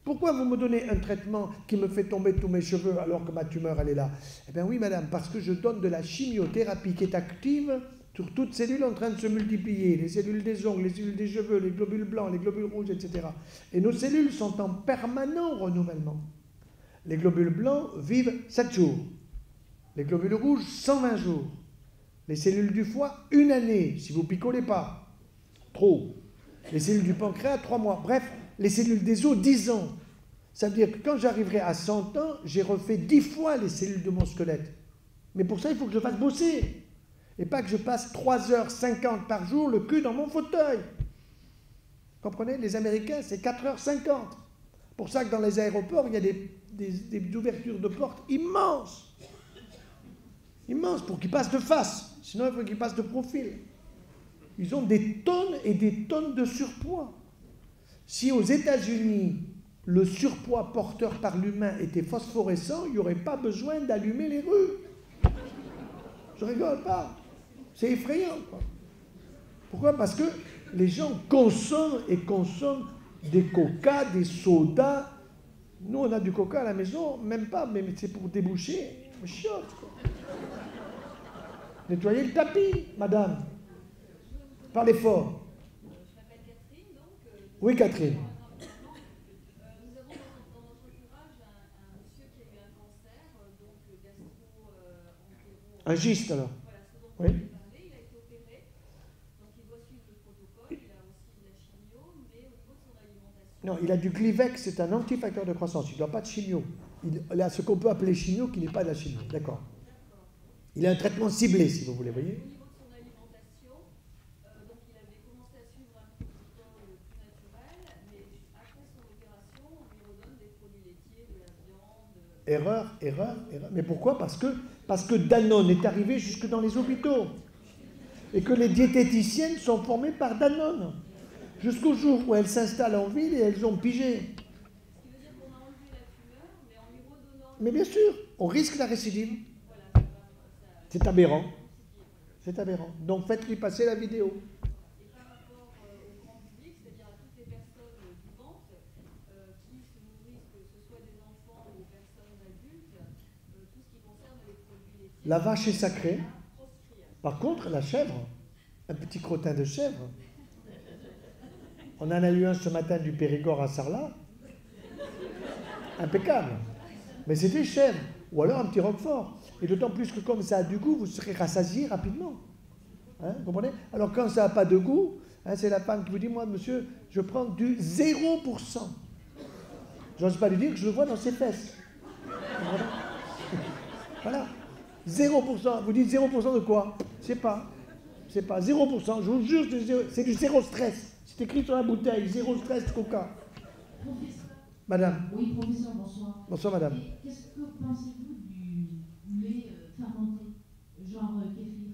Pourquoi vous me donnez un traitement qui me fait tomber tous mes cheveux alors que ma tumeur, elle est là? Eh bien oui, madame, parce que je donne de la chimiothérapie qui est active sur toute cellule en train de se multiplier, les cellules des ongles, les cellules des cheveux, les globules blancs, les globules rouges, etc. Et nos cellules sont en permanent renouvellement. Les globules blancs vivent 7 jours. Les globules rouges, 120 jours. Les cellules du foie, 1 année, si vous picolez pas. Trop. Les cellules du pancréas, 3 mois. Bref, les cellules des os, 10 ans. Ça veut dire que quand j'arriverai à 100 ans, j'ai refait 10 fois les cellules de mon squelette. Mais pour ça, il faut que je fasse bosser. Et pas que je passe 3h50 par jour le cul dans mon fauteuil. Comprenez? Les Américains, c'est 4h50. Pour ça que dans les aéroports, il y a des ouvertures de portes immenses. Immenses, pour qu'ils passent de face. Sinon, il faut qu'ils passent de profil. Ils ont des tonnes et des tonnes de surpoids. Si aux États-Unis, le surpoids porteur par l'humain était phosphorescent, il n'y aurait pas besoin d'allumer les rues. Je rigole pas. C'est effrayant, quoi. Pourquoi? Parce que les gens consomment et consomment des coca, des sodas. Nous, on a du coca à la maison, même pas, mais c'est pour déboucher. Chiotte, quoi. Nettoyez le tapis, madame. Parlez fort. Je m'appelle Catherine, donc. Oui, Catherine. Nous avons dans notre entourage un monsieur qui a eu un cancer, donc gastro-entéro. Un giste, alors. Voilà, ce dont Oui. on avait parlé, il a été opéré, donc il doit suivre le protocole, il a aussi de la chimio, mais au niveau de son alimentation. Non, il a du Glivex, c'est un antifacteur de croissance. Il ne doit pas de chimio. Il a ce qu'on peut appeler chimio qui n'est pas de la chimio. D'accord. Il a un traitement ciblé, si vous voulez, voyez. Au niveau de son alimentation, donc il avait commencé à suivre un protocole plus naturel, mais après son opération, on lui redonne des produits laitiers, de la viande. Erreur. Mais pourquoi? Parce que Danone est arrivé jusque dans les hôpitaux. Et que les diététiciennes sont formées par Danone. Jusqu'au jour où elles s'installent en ville et elles ont pigé. Ce qui veut dire qu'on a enlevé la tumeur, mais en lui redonnant. Mais bien sûr, on risque la récidive. Voilà, C'est aberrant. C'est aberrant. Donc faites-lui passer la vidéo. et par rapport au grand public, c'est-à-dire à toutes les personnes vivantes qui se nourrissent, que ce soit des enfants ou des personnes adultes, tout ce qui concerne les produits laitiers. La vache est sacrée. À proscrire. Par contre, la chèvre, un petit crottin de chèvre. On en a eu un ce matin du Périgord à Sarlat. Impeccable. Mais c'était chèvre. Ou alors un petit roquefort. Et d'autant plus que comme ça a du goût, vous serez rassasié rapidement. Hein, vous comprenez? Alors quand ça n'a pas de goût, hein, c'est la femme qui vous dit, moi, monsieur, je prends du 0%. J'ose pas lui dire que je le vois dans ses fesses. Voilà. 0%. Vous dites 0% de quoi? C'est pas 0%. Je vous jure, c'est du zéro stress. C'est écrit sur la bouteille, zéro stress coca. Professeur. Madame. Oui, professeur, bonsoir. Bonsoir, madame. Et qu'est-ce que pensez-vous du lait fermenté, genre kéfir?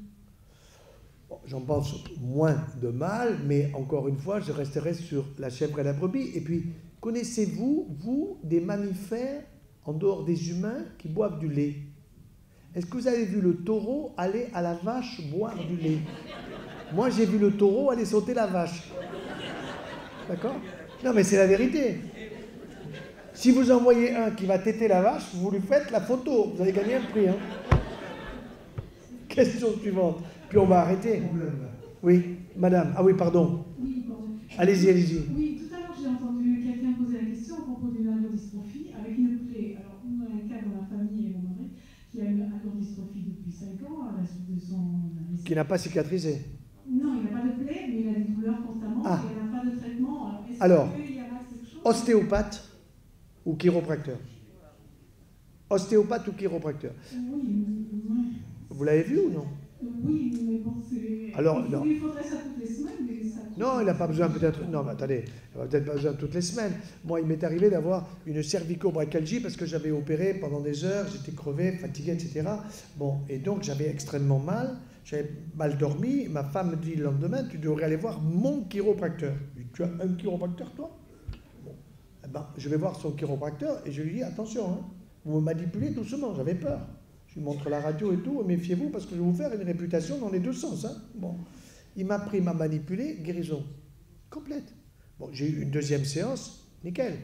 Bon, j'en pense moins de mal, mais encore une fois, je resterai sur la chèvre et la brebis. Et puis, connaissez-vous, vous, des mammifères, en dehors des humains, qui boivent du lait? Est-ce que vous avez vu le taureau aller à la vache boire du lait? Moi, j'ai vu le taureau aller sauter la vache. D'accord? Non, mais c'est la vérité. Si vous en voyez un qui va téter la vache, vous lui faites la photo. Vous allez gagner un prix. Hein? Question suivante. Puis on va arrêter. Oui, madame. Ah oui, pardon. Oui, pardon. Allez-y, allez-y. Oui, tout à l'heure, j'ai entendu quelqu'un poser la question à propos d'une algodystrophie avec une plaie. Alors, on a un cas dans la famille et mon mari qui a une algodystrophie depuis 5 ans à la suite de son AVC. Qui n'a pas cicatrisé. Non, il n'a pas de plaie, mais il a des douleurs constamment Ah. et il n'a pas de traitement. Alors, qu'il y a quelque chose? Ostéopathe ou chiropracteur? Ostéopathe ou chiropracteur? Oui, Vous l'avez vu ou non? oui, mais bon, c'est... Alors, non. Il faudrait ça toutes les semaines, mais ça... Non, il n'a pas besoin peut-être... Non, mais attendez, il n'a peut-être pas besoin toutes les semaines. Moi, il m'est arrivé d'avoir une cervicobracalgie parce que j'avais opéré pendant des heures, j'étais crevé, fatigué, etc. Bon, et donc j'avais extrêmement mal, j'avais mal dormi. Ma femme me dit le lendemain, tu devrais aller voir mon chiropracteur. Je dis, tu as un chiropracteur, toi? Bon, eh ben, je vais voir son chiropracteur et je lui dis, attention, hein, vous me manipulez doucement, j'avais peur. Je lui montre la radio et tout, méfiez-vous parce que je vais vous faire une réputation dans les deux sens. Hein. Bon. Il m'a pris, m'a manipulé, guérison complète. Bon, j'ai eu une deuxième séance, nickel.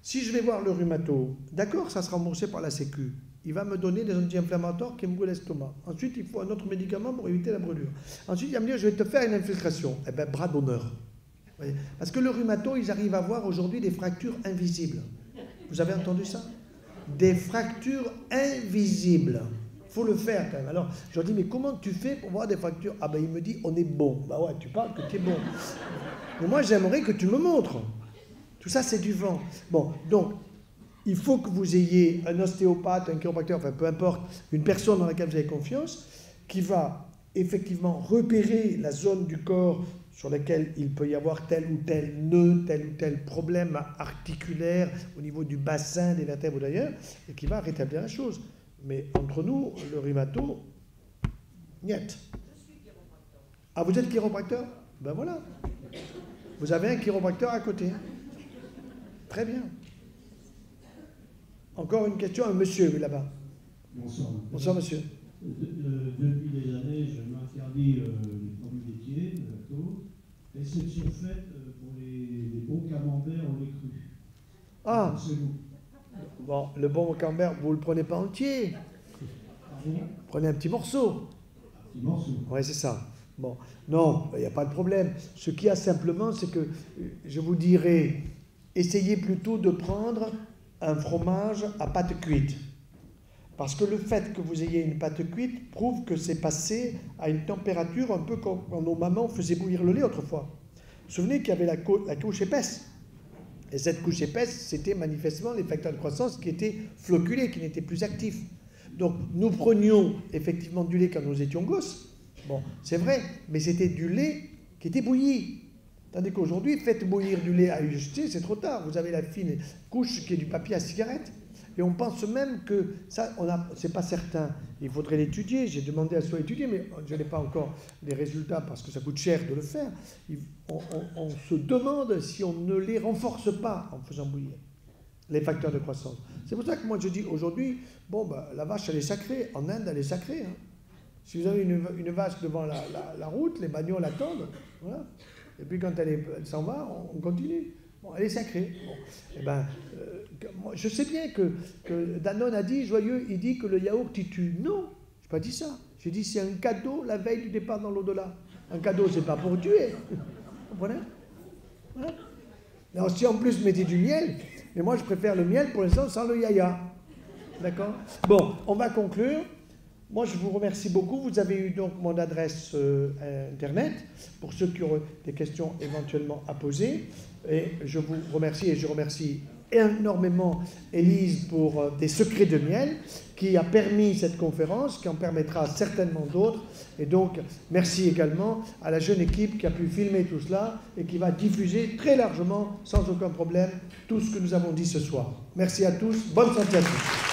Si je vais voir le rhumato, d'accord, ça sera remboursé par la Sécu. Il va me donner des anti-inflammatoires qui me brûlent l'estomac. Ensuite, il faut un autre médicament pour éviter la brûlure. Ensuite, il va me dire, je vais te faire une infiltration. Eh bien, bras d'honneur. Vous voyez? Parce que le rhumato, ils arrivent à voir aujourd'hui des fractures invisibles. Vous avez entendu ça? Des fractures invisibles. Il faut le faire quand même. Alors, je leur dis, mais comment tu fais pour voir des fractures? Ah ben, il me dit, on est bon. Bah ouais, tu parles que tu es bon. Mais moi, j'aimerais que tu me montres. Tout ça, c'est du vent. Bon, donc, il faut que vous ayez un ostéopathe, un chiropracteur, enfin, peu importe, une personne dans laquelle vous avez confiance, qui va effectivement repérer la zone du corps sur laquelle il peut y avoir tel ou tel nœud, tel ou tel problème articulaire au niveau du bassin, des vertèbres ou d'ailleurs, et qui va rétablir la chose. Mais entre nous, le rhumato, niet. Je suis chiropracteur. Ah, vous êtes chiropracteur? Ben voilà. Vous avez un chiropracteur à côté. Très bien. Encore une question à un monsieur là-bas. Bonsoir. Bonsoir, monsieur. Depuis des années, je m'interdis les produits laitiers, le lactose, exception faite pour les bons camemberts ou les crus. Ah, Pensez-vous? bon, le bon camembert, vous ne le prenez pas entier. Pardon? Prenez un petit morceau. Un petit morceau. Oui, c'est ça. Bon, non, il n'y a pas de problème. Ce qu'il y a simplement, c'est que je vous dirais, essayez plutôt de prendre un fromage à pâte cuite. Parce que le fait que vous ayez une pâte cuite prouve que c'est passé à une température un peu comme quand nos mamans faisaient bouillir le lait autrefois. Vous vous souvenez qu'il y avait la couche épaisse. Et cette couche épaisse, c'était manifestement les facteurs de croissance qui étaient floculés, qui n'étaient plus actifs. Donc nous prenions effectivement du lait quand nous étions gosses. Bon, c'est vrai, mais c'était du lait qui était bouilli. Tandis qu'aujourd'hui, faites bouillir du lait à UHT, c'est trop tard. Vous avez la fine couche qui est du papier à cigarette. Et on pense même que ça, c'est pas certain. Il faudrait l'étudier. J'ai demandé à soi étudier, mais je n'ai pas encore les résultats parce que ça coûte cher de le faire. On se demande si on ne les renforce pas en faisant bouillir les facteurs de croissance. C'est pour ça que moi je dis aujourd'hui, bon, bah, la vache elle est sacrée. En Inde, elle est sacrée. Hein. Si vous avez une vache devant la route, les bagnoles attendent. Voilà. Et puis quand elle s'en va, on continue. Bon, elle est sacrée. Bon. Eh ben, moi, je sais bien que Danone a dit, Joyeux, il dit que le yaourt il tue. Non, je n'ai pas dit ça. J'ai dit c'est un cadeau la veille du départ dans l'au-delà. Un cadeau, c'est pas pour tuer. Vous comprenez? Voilà. Alors si en plus vous mettez du miel, mais moi je préfère le miel pour l'instant sans le yaya. D'accord? Bon, on va conclure. Moi, je vous remercie beaucoup. Vous avez eu donc mon adresse Internet pour ceux qui auraient des questions éventuellement à poser. Et je vous remercie et je remercie énormément Élise pour des secrets de miel qui a permis cette conférence, qui en permettra certainement d'autres. Et donc, merci également à la jeune équipe qui a pu filmer tout cela et qui va diffuser très largement, sans aucun problème, tout ce que nous avons dit ce soir. Merci à tous. Bonne santé à tous.